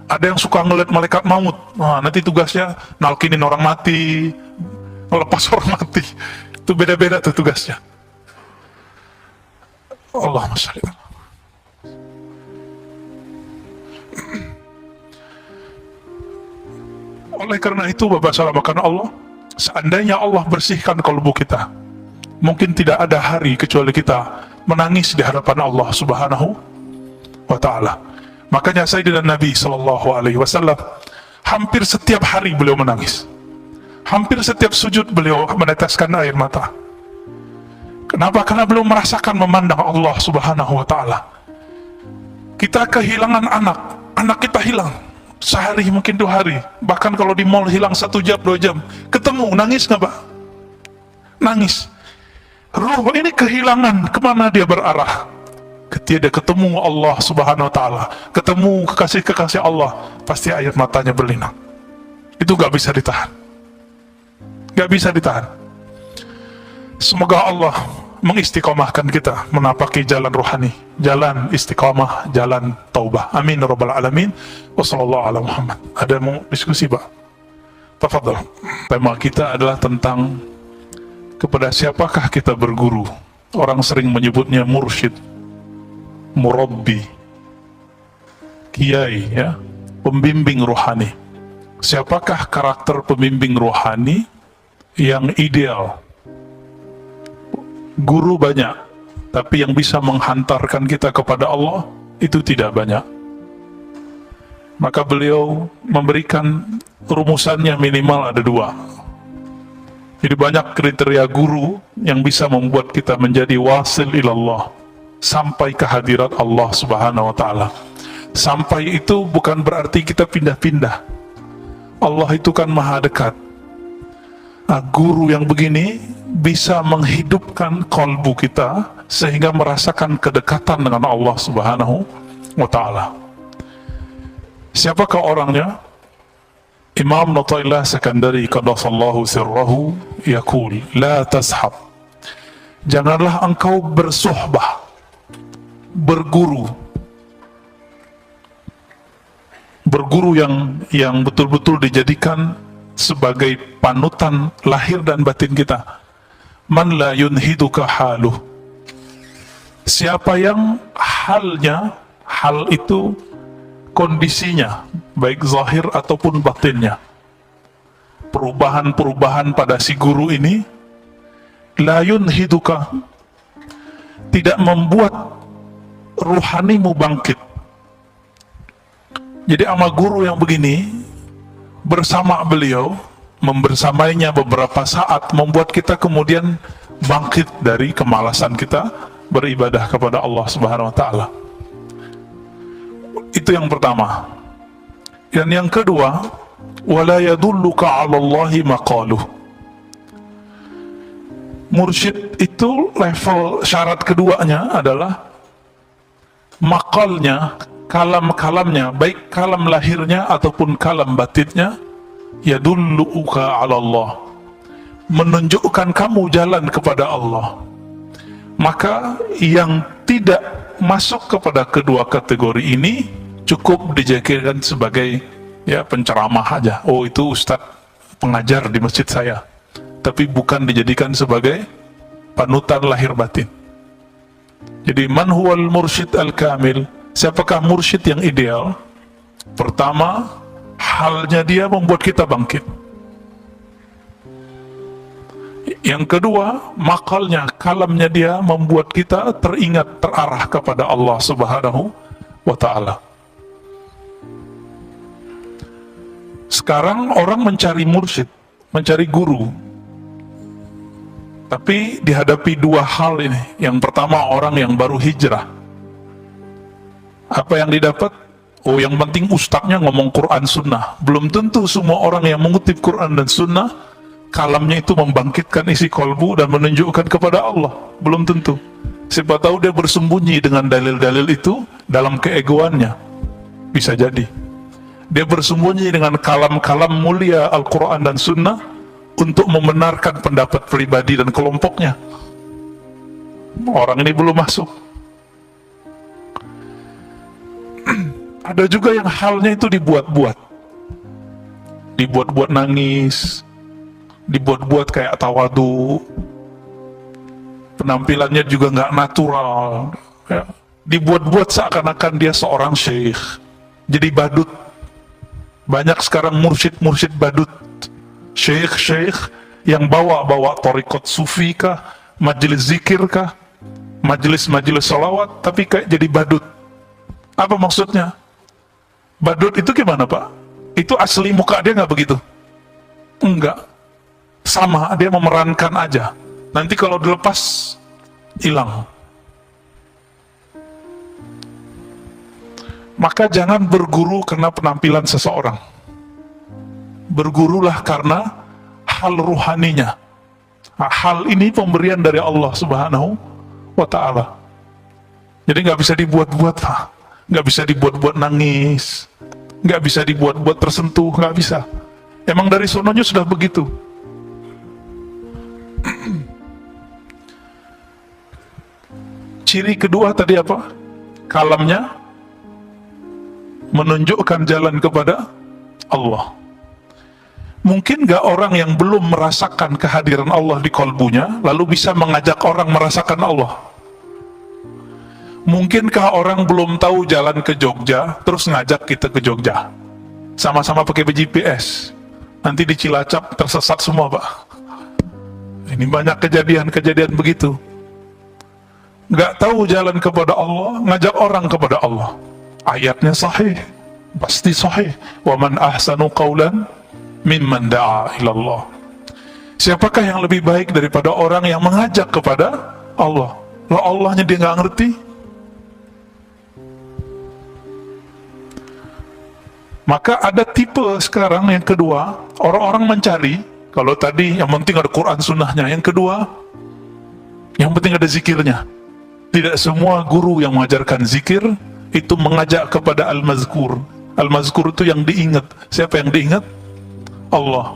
Ada yang suka ngeliat malaikat maut, nah, nanti tugasnya nalkinin orang mati, melepas orang mati. Itu beda-beda tuh tugasnya. Allahumma shalli. Oleh karena itu Bapak Salamkan Allah, seandainya Allah bersihkan kalbu kita, mungkin tidak ada hari kecuali kita menangis di hadapan Allah Subhanahu wa ta'ala. Makanya Sayyidina Nabi SAW hampir setiap hari beliau menangis. Hampir setiap sujud beliau meneteskan air mata. Kenapa? Karena beliau merasakan memandang Allah Subhanahu wa ta'ala. Kita kehilangan anak kita hilang sehari, mungkin 2 hari, bahkan kalau di mall hilang 1 jam 2 jam, ketemu, nangis nggak Pak? Nangis. Ruh ini kehilangan, kemana dia berarah? Ketika dia ketemu Allah Subhanahu wa ta'ala, ketemu kekasih-kekasih Allah, pasti air matanya berlinang. Itu gak bisa ditahan. Gak bisa ditahan. Semoga Allah mengistiqomahkan kita menapaki jalan rohani, jalan istiqomah, jalan taubah. Amin ya rabbal alamin. Wassallallahu ala Muhammad. Ada mau diskusi Pak? Tafadhal. Tema kita adalah tentang kepada siapakah kita berguru. Orang sering menyebutnya mursyid, murabbi, kiai, ya, pembimbing rohani. Siapakah karakter pembimbing rohani yang ideal? Guru banyak, tapi yang bisa menghantarkan kita kepada Allah itu tidak banyak. Maka beliau memberikan rumusannya minimal ada 2. Jadi banyak kriteria guru yang bisa membuat kita menjadi wasil ilallah, sampai kehadirat Allah Subhanahu wa ta'ala. Sampai itu bukan berarti kita pindah-pindah. Allah itu kan maha dekat. Nah, guru yang begini bisa menghidupkan kalbu kita sehingga merasakan kedekatan dengan Allah Subhanahu wa ta'ala. Siapakah orangnya? Imam Nata'illah Sakandari qaddasallahu sirrahu yaqul la tashab, janganlah engkau bersuhbah, berguru yang betul-betul dijadikan sebagai panutan lahir dan batin kita. Man la yunhiduka haluh, Siapa yang hal itu kondisinya, baik zahir ataupun batinnya, perubahan-perubahan pada si guru ini, la yunhiduka, tidak membuat ruhanimu bangkit. Jadi sama guru yang begini, bersama beliau, membersamainya beberapa saat, membuat kita kemudian bangkit dari kemalasan kita beribadah kepada Allah Subhanahu wa Ta'ala. Itu yang pertama. Dan yang kedua, wala yadulluka 'ala Allahi maqaluh. Mursyid itu level syarat keduanya adalah maqalnya, kalam-kalamnya, baik kalam lahirnya ataupun kalam batinnya, yadulluka 'ala Allah, menunjukkan kamu jalan kepada Allah. Maka yang tidak masuk kepada kedua kategori ini cukup dijadikan sebagai penceramah aja. Oh, itu ustadz pengajar di masjid saya, tapi bukan dijadikan sebagai panutan lahir batin. Jadi man huwal mursyid al-kamil, siapakah mursyid yang ideal? Pertama, halnya dia membuat kita bangkit. Yang kedua, makalnya, kalamnya dia membuat kita teringat, terarah kepada Allah Subhanahu wa Ta'ala. Sekarang orang mencari mursyid, mencari guru, tapi dihadapi dua hal ini. Yang pertama, orang yang baru hijrah. Apa yang didapat? Oh, yang penting ustadznya ngomong Quran Sunnah. Belum tentu semua orang yang mengutip Quran dan Sunnah kalamnya itu membangkitkan isi kolbu dan menunjukkan kepada Allah. Belum tentu. Siapa tahu dia bersembunyi dengan dalil-dalil itu dalam keegoannya. Bisa jadi dia bersembunyi dengan kalam-kalam mulia Al-Quran dan Sunnah untuk membenarkan pendapat pribadi dan kelompoknya. Orang ini belum masuk. Ada juga yang halnya itu dibuat-buat, dibuat-buat nangis, dibuat-buat kayak tawadu, penampilannya juga nggak natural, dibuat-buat seakan-akan dia seorang syekh, jadi badut. Banyak sekarang mursyid badut, syekh yang bawa thariqat sufi kah, majelis zikir kah, majelis salawat, tapi kayak jadi badut. Apa maksudnya? Badut itu gimana, Pak? Itu asli muka dia nggak begitu? Enggak. Sama, dia memerankan aja. Nanti kalau dilepas, hilang. Maka jangan berguru karena penampilan seseorang. Bergurulah karena hal ruhaninya. Nah, hal ini pemberian dari Allah Subhanahu wa Ta'ala. Jadi nggak bisa dibuat-buat, Pak. Nggak bisa dibuat-buat nangis, nggak bisa dibuat-buat tersentuh, nggak bisa. Emang dari sononya sudah begitu. Ciri kedua tadi apa? Kalamnya menunjukkan jalan kepada Allah. Mungkin gak orang yang belum merasakan kehadiran Allah di kolbunya lalu bisa mengajak orang merasakan Allah? Mungkinkah orang belum tahu jalan ke Jogja terus ngajak kita ke Jogja? Sama-sama pakai GPS, nanti di Cilacap tersesat semua, Pak. Ini banyak kejadian-kejadian begitu. Nggak tahu jalan kepada Allah, ngajak orang kepada Allah. Ayatnya sahih, pasti sahih. Wa man ahsanu qawlan mimman da'a ilallah. Siapakah yang lebih baik daripada orang yang mengajak kepada Allah? Lah Allahnya dia nggak ngerti. Maka ada tipe sekarang yang kedua, orang-orang mencari, kalau tadi yang penting ada Quran sunnahnya, yang kedua, yang penting ada zikirnya. Tidak semua guru yang mengajarkan zikir itu mengajak kepada al-mazkur. Al-mazkur itu yang diingat. Siapa yang diingat? Allah.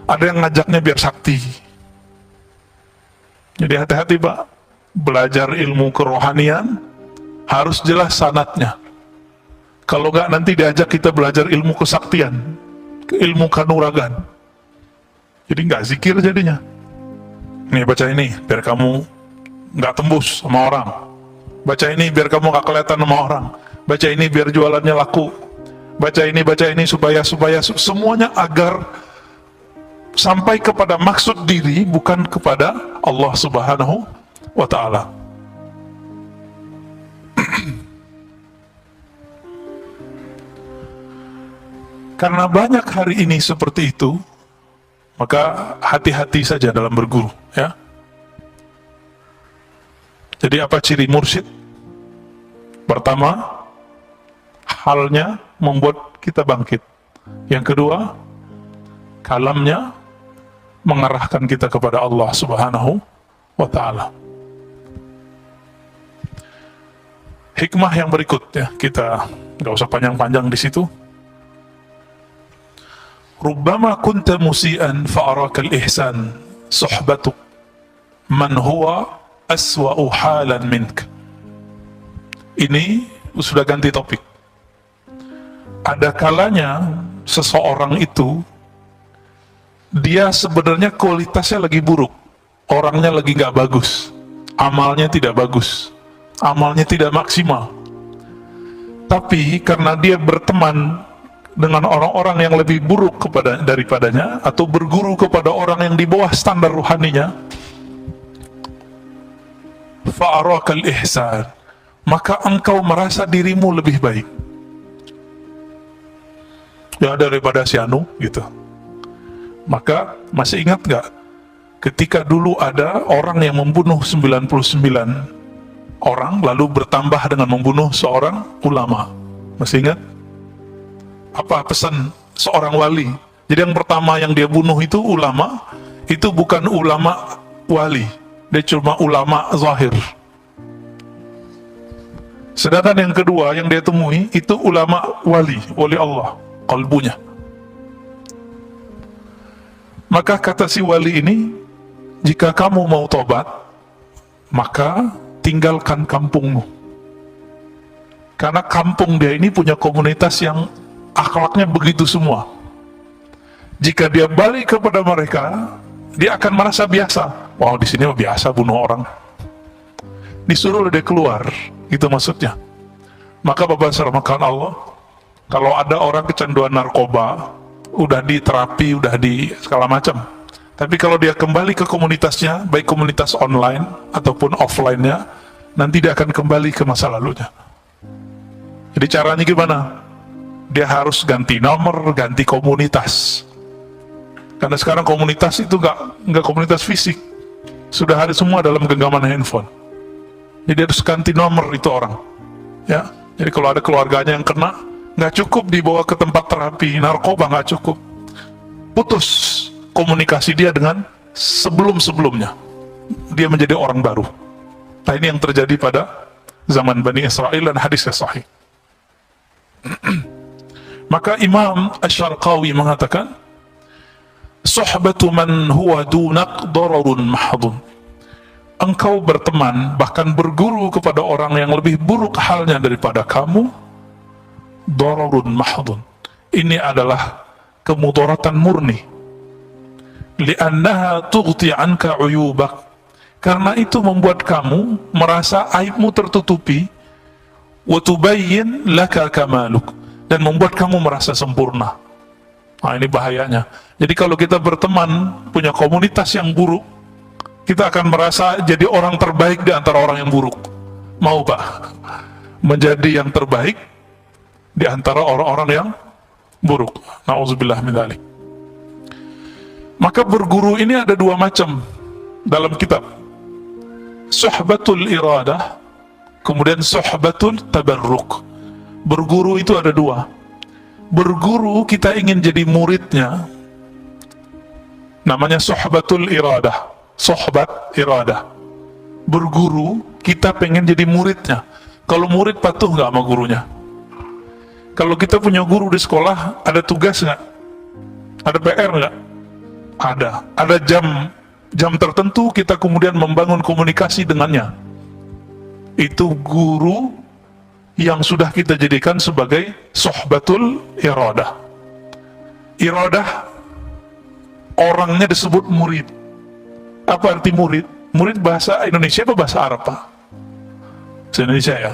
Ada yang ngajaknya biar sakti. Jadi hati-hati, Pak. Belajar ilmu kerohanian harus jelas sanadnya. Kalau nggak nanti diajak kita belajar ilmu kesaktian, ilmu kanuragan. Jadi nggak zikir jadinya. Nih baca ini biar kamu nggak tembus sama orang. Baca ini biar kamu gak kelihatan sama orang. Baca ini biar jualannya laku. Baca ini supaya semuanya agar sampai kepada maksud diri, bukan kepada Allah Subhanahu wa Ta'ala. Karena banyak hari ini seperti itu, maka hati-hati saja dalam berguru, ya. Jadi apa ciri mursyid? Pertama, halnya membuat kita bangkit. Yang kedua, kalamnya mengarahkan kita kepada Allah Subhanahu wa Ta'ala. Hikmah yang berikut, ya, kita nggak usah panjang-panjang di situ. Rubbama kunta musian fa'araka al-ihsan suhbatuk man huwa aswa'u halan mink. Ini sudah ganti topik. Ada kalanya seseorang itu dia sebenarnya kualitasnya lagi buruk, orangnya lagi nggak bagus, amalnya tidak bagus, amalnya tidak maksimal. Tapi karena dia berteman dengan orang-orang yang lebih buruk daripadanya, atau berguru kepada orang yang di bawah standar ruhaninya, fa'arakal ihsan, maka engkau merasa dirimu lebih baik ya daripada si anu gitu. Maka masih ingat gak ketika dulu ada orang yang membunuh 99 orang lalu bertambah dengan membunuh seorang ulama? Masih ingat? Apa pesan seorang wali? Jadi yang pertama yang dia bunuh itu ulama, itu bukan ulama wali, dia cuma ulama zahir. Sedangkan yang kedua yang dia temui itu ulama wali Allah, qalbunya. Maka kata si wali ini, jika kamu mau tobat, maka tinggalkan kampungmu. Karena kampung dia ini punya komunitas yang akhlaknya begitu semua. Jika dia balik kepada mereka, dia akan merasa biasa. Wow, di sini biasa bunuh orang. Disuruh dia keluar, itu maksudnya. Maka Bapak serahkan Allah, kalau ada orang kecanduan narkoba, udah diterapi, udah di segala macam. Tapi kalau dia kembali ke komunitasnya, baik komunitas online ataupun offline-nya, nanti dia akan kembali ke masa lalunya. Jadi caranya gimana? Dia harus ganti nomor, ganti komunitas. Karena sekarang komunitas itu nggak komunitas fisik, sudah ada semua dalam genggaman handphone. Jadi harus ganti nomor itu orang. Ya, jadi kalau ada keluarganya yang kena, nggak cukup dibawa ke tempat terapi narkoba, nggak cukup. Putus komunikasi dia dengan sebelum-sebelumnya. Dia menjadi orang baru. Nah, ini yang terjadi pada zaman Bani Israel dan hadisnya sahih. Maka Imam Asy-Syarqawi mengatakan, suhbatu man huwa dunak dararun mahdun. Engkau berteman, bahkan berguru kepada orang yang lebih buruk halnya daripada kamu, dararun mahdun. Ini adalah kemudaratan murni. Li'annaha tughti anka uyubak. Karena itu membuat kamu merasa aibmu tertutupi, wa tubayyin laka kamaluk, dan membuat kamu merasa sempurna. Nah, ini bahayanya. Jadi kalau kita berteman, punya komunitas yang buruk, kita akan merasa jadi orang terbaik di antara orang yang buruk. Mau Pak? Menjadi yang terbaik di antara orang-orang yang buruk. Na'udzubillah min dzalik. Maka berguru ini ada dua macam dalam kitab. Suhbatul iradah, kemudian suhbatul tabarruk. Berguru itu ada dua. Berguru kita ingin jadi muridnya, namanya suhbatul iradah, sohbat iradah. Berguru kita pengen jadi muridnya. Kalau murid patuh nggak sama gurunya? Kalau kita punya guru di sekolah, ada tugas nggak? Ada PR nggak? Ada. Ada jam tertentu kita kemudian membangun komunikasi dengannya. Itu guru yang sudah kita jadikan sebagai sohbatul iradah. Iradah orangnya disebut murid. Apa arti murid? Murid bahasa Indonesia apa bahasa Arab, Pak? Se-Indonesia ya?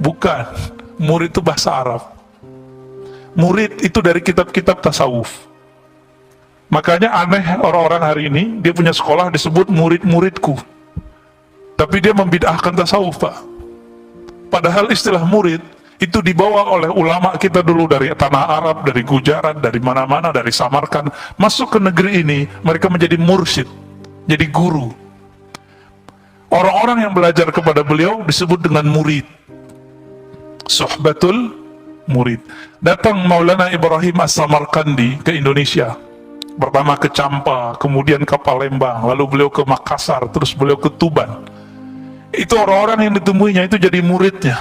Bukan. Murid itu bahasa Arab. Murid itu dari kitab-kitab tasawuf. Makanya aneh orang-orang hari ini, dia punya sekolah disebut murid-muridku. Tapi dia membid'ahkan tasawuf, Pak. Padahal istilah murid itu dibawa oleh ulama kita dulu dari tanah Arab, dari Gujarat, dari mana-mana, dari Samarkand. Masuk ke negeri ini, mereka menjadi mursyid, jadi guru. Orang-orang yang belajar kepada beliau disebut dengan murid. Suhbatul murid. Datang Maulana Ibrahim As-Samarkandi ke Indonesia. Pertama ke Campa, kemudian ke Palembang, lalu beliau ke Makassar, terus beliau ke Tuban. Itu orang-orang yang ditemuinya itu jadi muridnya.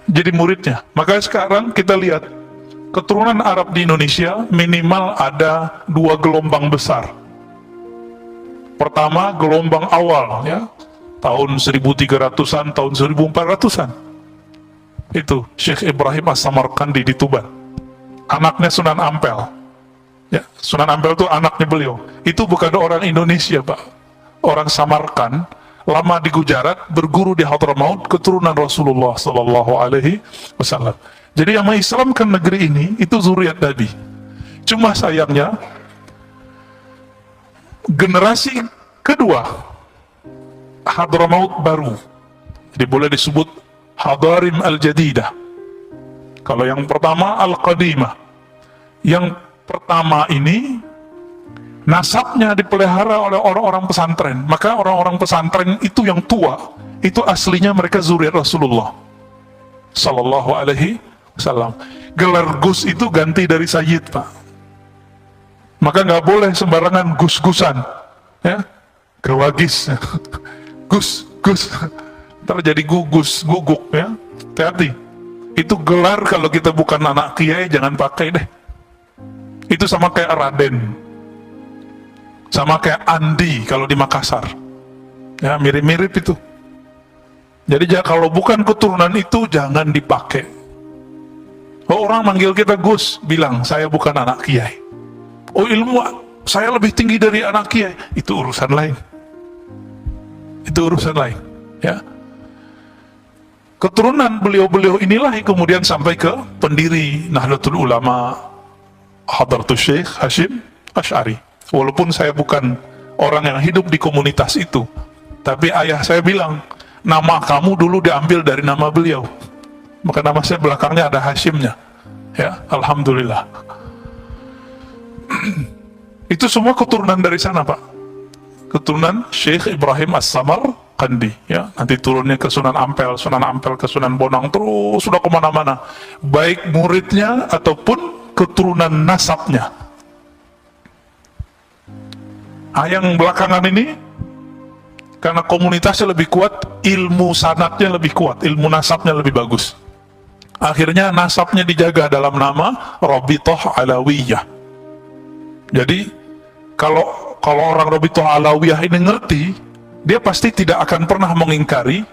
Jadi muridnya. Maka sekarang kita lihat keturunan Arab di Indonesia minimal ada 2 gelombang besar. Pertama gelombang awal ya, tahun 1300-an, tahun 1400-an. Itu Syekh Ibrahim As-Samarkandi di Tuban. Anaknya Sunan Ampel. Ya, Sunan Ampel itu anaknya beliau. Itu bukan orang Indonesia, Pak. Orang Samarkand, lama di Gujarat, berguru di Hadramaut, keturunan Rasulullah Sallallahu Alaihi Wasallam. Jadi yang mengislamkan negeri ini itu zuriat Nabi. Cuma sayangnya generasi kedua Hadramaut baru, jadi boleh disebut Hadarim Al-Jadidah. Kalau yang pertama Al-Qadimah. Yang pertama ini nasabnya dipelihara oleh orang-orang pesantren. Maka orang-orang pesantren itu yang tua, itu aslinya mereka zuriat Rasulullah Sallallahu Alaihi Wasallam. Gelar Gus itu ganti dari Sayyid, Pak. Maka nggak boleh sembarangan gus-gusan, ya, Gawagis, Gus, ntar jadi gugus, guguk, ya, hati-hati. Itu gelar kalau kita bukan anak kiai jangan pakai deh. Itu sama kayak Raden, sama kayak Andi kalau di Makassar, ya mirip-mirip itu. Jadi kalau bukan keturunan itu jangan dipakai. Oh, orang manggil kita Gus, bilang saya bukan anak kiai. Oh, ilmu saya lebih tinggi dari anak kiai, itu urusan lain. Itu urusan lain, ya. Keturunan beliau-beliau inilah yang kemudian sampai ke pendiri Nahdlatul Ulama Hadratus Syekh Hashim Asy'ari. Walaupun saya bukan orang yang hidup di komunitas itu, tapi ayah saya bilang, nama kamu dulu diambil dari nama beliau. Maka nama saya belakangnya ada Hashimnya. Ya, alhamdulillah. Itu semua keturunan dari sana, Pak. Keturunan Syekh Ibrahim As-Samarkandi, ya. Nanti turunnya ke Sunan Ampel ke Sunan Bonang, terus sudah kemana-mana. Baik muridnya ataupun keturunan nasabnya. Yang belakangan ini, karena komunitasnya lebih kuat, ilmu sanadnya lebih kuat, ilmu nasabnya lebih bagus. Akhirnya nasabnya dijaga dalam nama Rabithah Alawiyah. Jadi kalau orang Rabithah Alawiyah ini ngerti, dia pasti tidak akan pernah mengingkari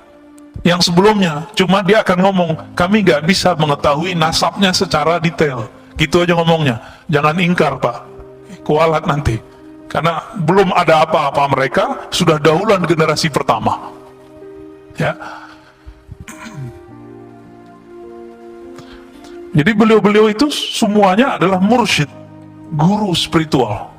yang sebelumnya. Cuma dia akan ngomong, kami nggak bisa mengetahui nasabnya secara detail. Gitu aja ngomongnya. Jangan ingkar, Pak. Kualat nanti. Karena belum ada apa-apa, mereka sudah dahuluan generasi pertama. Ya. Jadi beliau-beliau itu semuanya adalah mursyid, guru spiritual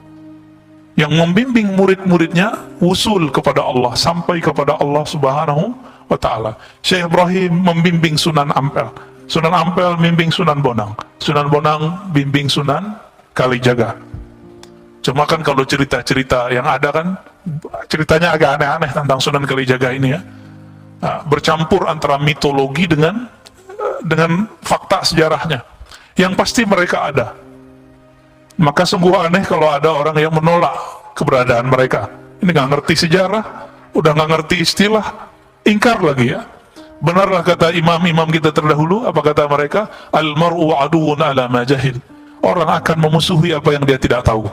yang membimbing murid-muridnya wusul kepada Allah, sampai kepada Allah Subhanahu wa Ta'ala. Syekh Ibrahim membimbing Sunan Ampel, Sunan Ampel membimbing Sunan Bonang, Sunan Bonang bimbing Sunan Kalijaga. Cuma kan kalau cerita-cerita yang ada kan ceritanya agak aneh-aneh tentang Sunan Kalijaga ini, ya. Nah, bercampur antara mitologi dengan fakta sejarahnya. Yang pasti mereka ada. Maka sungguh aneh kalau ada orang yang menolak keberadaan mereka. Ini nggak ngerti sejarah, udah nggak ngerti istilah, ingkar lagi, ya. Benarlah kata imam-imam kita terdahulu, apa kata mereka? Al-mar'u aduun ala ma jahil. Orang akan memusuhi apa yang dia tidak tahu.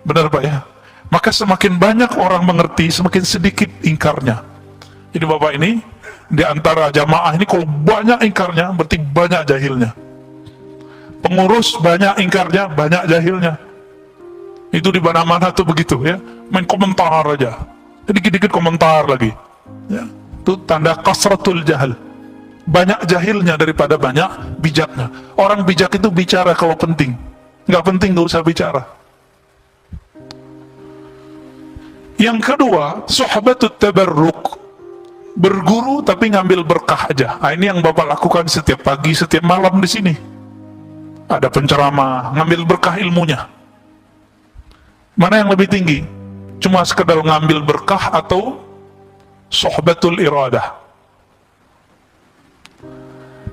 Benar, Pak, ya? Maka semakin banyak orang mengerti, semakin sedikit ingkarnya. Jadi Bapak ini, di antara jamaah ini kalau banyak ingkarnya, berarti banyak jahilnya. Pengurus banyak ingkarnya, banyak jahilnya. Itu di mana-mana tuh begitu, ya. Main komentar aja. dikit-dikit komentar lagi. Ya, itu tanda kasratul jahal. Banyak jahilnya daripada banyak bijaknya. Orang bijak itu bicara kalau penting, nggak penting nggak usah bicara. Yang kedua, suhbatut tabarruk, berguru tapi ngambil berkah aja. Nah, ini yang Bapak lakukan setiap pagi, setiap malam di sini. Ada penceramah, ngambil berkah ilmunya. Mana yang lebih tinggi? Cuma sekedar ngambil berkah atau suhbatul iradah?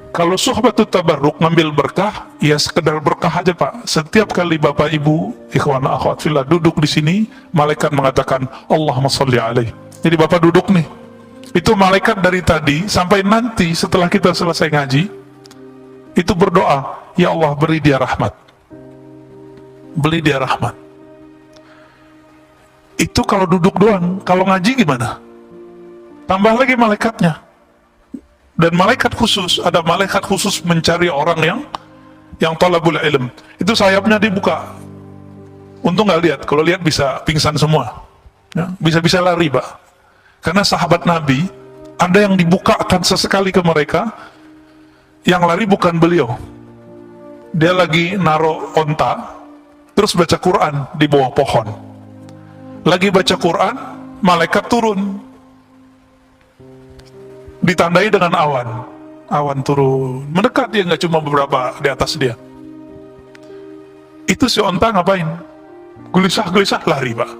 Kalau suhbatut tabarruk, ngambil berkah, ya sekedar berkah aja Pak. Setiap kali Bapak Ibu, ikhwan akhwat fillah duduk di sini, malaikat mengatakan Allahumma sholli alaihi. Jadi Bapak duduk nih, itu malaikat dari tadi sampai nanti setelah kita selesai ngaji, itu berdoa, ya Allah beri dia rahmat, beri dia rahmat. Itu kalau duduk doang. Kalau ngaji gimana? Tambah lagi malaikatnya. Dan malaikat khusus, ada malaikat khusus mencari orang yang talabul ilm. Itu sayapnya dibuka. Untung nggak lihat. Kalau lihat bisa pingsan semua. Ya, bisa-bisa lari Pak. Karena sahabat Nabi, ada yang dibukakan sesekali ke mereka, yang lari bukan beliau. Dia lagi naruh onta, terus baca Quran di bawah pohon. Lagi baca Quran, malaikat turun. Ditandai dengan awan. Awan turun. Mendekat dia, nggak cuma beberapa di atas dia. Itu si onta ngapain? Gelisah-gelisah lari Pak.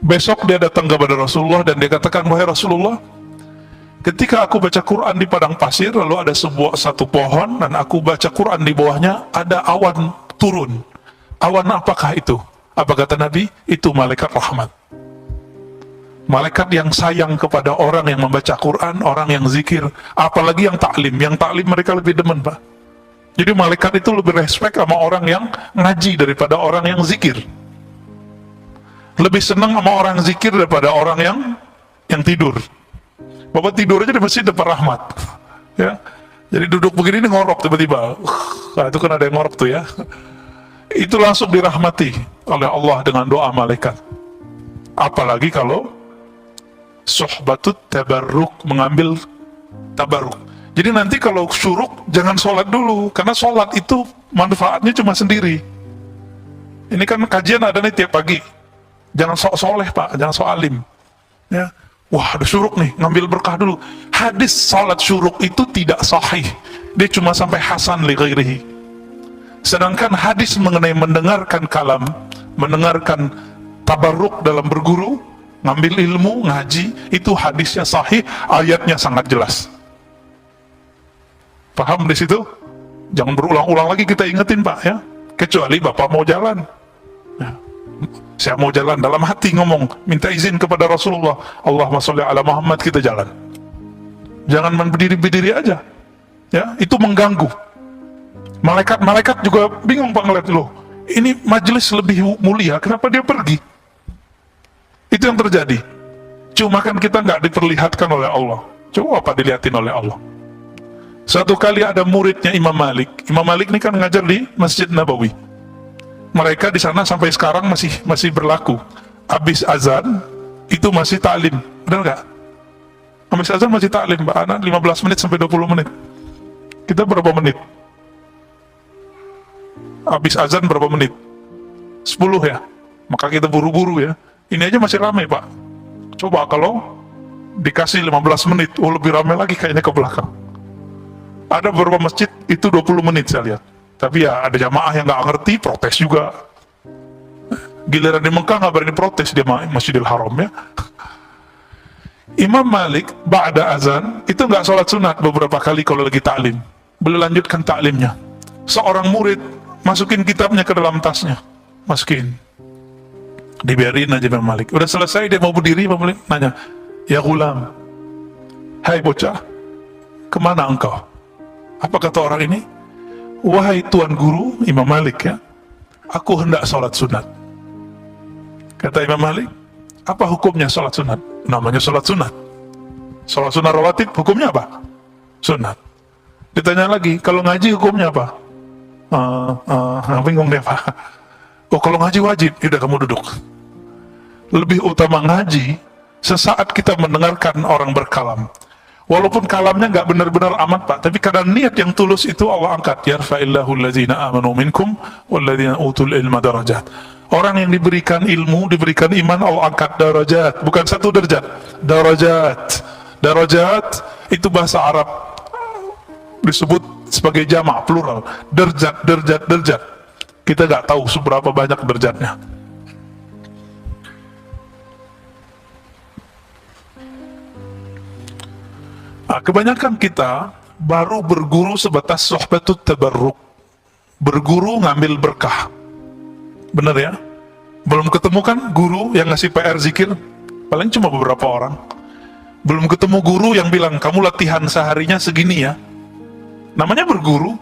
Besok dia datang kepada Rasulullah dan dia katakan, wahai Rasulullah, ketika aku baca Quran di padang pasir, lalu ada satu pohon, dan aku baca Quran di bawahnya, ada awan turun. Awan apakah itu? Apa kata Nabi? Itu malaikat rahmat. Malaikat yang sayang kepada orang yang membaca Quran, orang yang zikir, apalagi yang taklim. Yang taklim mereka lebih demen Pak. Jadi malaikat itu lebih respect sama orang yang ngaji daripada orang yang zikir. Lebih senang sama orang zikir daripada orang yang tidur. Bapak tidur aja di masjid dapat rahmat. Ya. Jadi duduk begini ini ngorok tiba-tiba. Nah, itu kan ada yang ngorok tuh ya. Itu langsung dirahmati oleh Allah dengan doa malaikat. Apalagi kalau suhbatut tabarruk, mengambil tabarruk. Jadi nanti kalau syuruk jangan sholat dulu, karena sholat itu manfaatnya cuma sendiri. Ini kan kajian ada nih tiap pagi. Jangan sok soleh Pak, jangan sok alim. Ya. Wah ada syuruk nih, ngambil berkah dulu. Hadis sholat syuruk itu tidak sahih. Dia cuma sampai hasan li ghairihi. Sedangkan hadis mengenai mendengarkan kalam, mendengarkan tabarruk dalam berguru, ngambil ilmu, ngaji, itu hadisnya sahih, ayatnya sangat jelas. Paham di situ? Jangan berulang-ulang lagi kita ingetin Pak ya. Kecuali Bapak mau jalan. Ya. Saya mau jalan dalam hati ngomong, minta izin kepada Rasulullah, Allahumma sholli ala Muhammad, kita jalan. Jangan berdiri-berdiri aja. Ya, itu mengganggu. Malaikat juga bingung Pak ngeliat loh. Ini majelis lebih mulia, kenapa dia pergi? Itu yang terjadi. Cuma kan kita nggak diperlihatkan oleh Allah. Coba apa dilihatin oleh Allah. Suatu kali ada muridnya Imam Malik. Imam Malik ini kan ngajar di Masjid Nabawi. Mereka di sana sampai sekarang masih berlaku. Habis azan itu masih taklim, benar nggak? Habis azan masih taklim, Mbak Ana, 15 menit sampai 20 menit. Kita berapa menit? Habis azan berapa menit? 10 ya. Maka kita buru-buru ya. Ini aja masih ramai Pak. Coba kalau dikasih 15 menit, lebih ramai lagi kayaknya ke belakang. Ada beberapa masjid itu 20 menit saya lihat. Tapi ya ada jamaah yang nggak ngerti, protes juga. Giliran di Mekah nggak berani protes, dia Masjidil Haram ya. Imam Malik ba'da azan itu nggak sholat sunat beberapa kali kalau lagi taklim. Beliau lanjutkan taklimnya. Seorang murid masukin kitabnya ke dalam tasnya, masukin. Dibiarin aja Imam Malik. Udah selesai dia mau berdiri, Imam Malik nanya, ya gulam, hai bocah, kemana engkau? Apa kata orang ini? Wahai tuan guru, Imam Malik ya, aku hendak sholat sunat. Kata Imam Malik, apa hukumnya sholat sunat? Namanya sholat sunat. Sholat sunat rawatib hukumnya apa? Sunat. Ditanya lagi, kalau ngaji hukumnya apa? Bingung deh Pak. Oh kalau ngaji wajib, yaudah kamu duduk. lebih utama ngaji sesaat kita mendengarkan orang berkalam. Walaupun kalamnya nggak benar-benar amat Pak, tapi karena niat yang tulus itu Allah angkat. Yarfa'illahu alladzina amanu minkum walladzina utul ilma darajat. Orang yang diberikan ilmu, diberikan iman, Allah angkat darajat, bukan satu derajat, darajat. Darajat itu bahasa Arab disebut sebagai jamak plural, derjat, derjat, derjat. Kita nggak tahu seberapa banyak derjatnya. Nah, kebanyakan kita baru berguru sebatas sohbatut tabarruk, berguru ngambil berkah. Bener ya? Belum ketemu kan guru yang ngasih PR zikir? Paling cuma beberapa orang. Belum ketemu guru yang bilang, kamu latihan seharinya segini ya. Namanya berguru.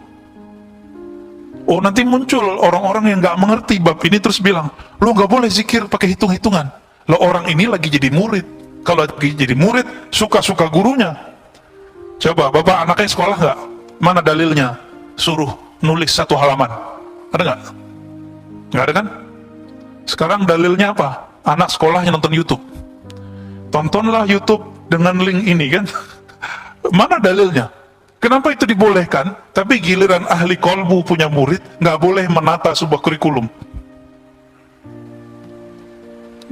Oh, nanti muncul orang-orang yang gak mengerti bab ini terus bilang, lo gak boleh zikir pakai hitung-hitungan. Lo orang ini lagi jadi murid. Kalau lagi jadi murid, suka-suka gurunya. Coba, bapak anaknya sekolah gak? Mana dalilnya? Suruh nulis 1 halaman. Ada gak? Gak ada kan? Sekarang dalilnya apa? Anak sekolah yang nonton YouTube. Tontonlah YouTube dengan link ini kan? Mana dalilnya? Kenapa itu dibolehkan? Tapi giliran ahli kolbu punya murid, nggak boleh menata sebuah kurikulum.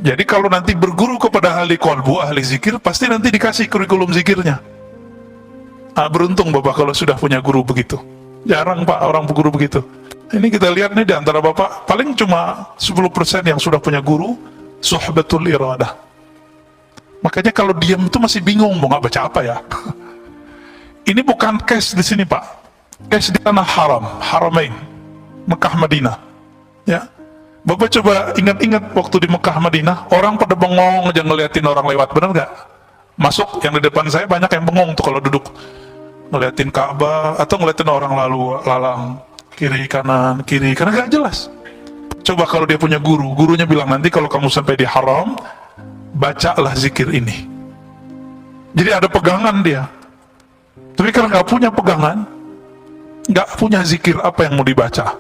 Jadi kalau nanti berguru kepada ahli kolbu, ahli zikir, pasti nanti dikasih kurikulum zikirnya. Beruntung bapak kalau sudah punya guru begitu. Jarang pak orang guru begitu. Ini kita lihat nih di antara bapak, paling cuma 10% yang sudah punya guru, suhbatul iradah. Makanya kalau diam itu masih bingung mau nggak baca apa ya. Ini bukan case di sini pak, case di tanah haram, haramain, Mekah Madinah. Ya, bapak coba ingat-ingat waktu di Mekah Madinah, orang pada bengong aja ngeliatin orang lewat, bener nggak? Masuk yang di depan saya banyak yang bengong tuh kalau duduk, ngeliatin Ka'bah atau ngeliatin orang lalu lalang kiri kanan, karena nggak jelas. Coba kalau dia punya guru, gurunya bilang nanti kalau kamu sampai di haram, bacalah zikir ini. Jadi ada pegangan dia. Tapi kalau nggak punya pegangan, nggak punya zikir, apa yang mau dibaca?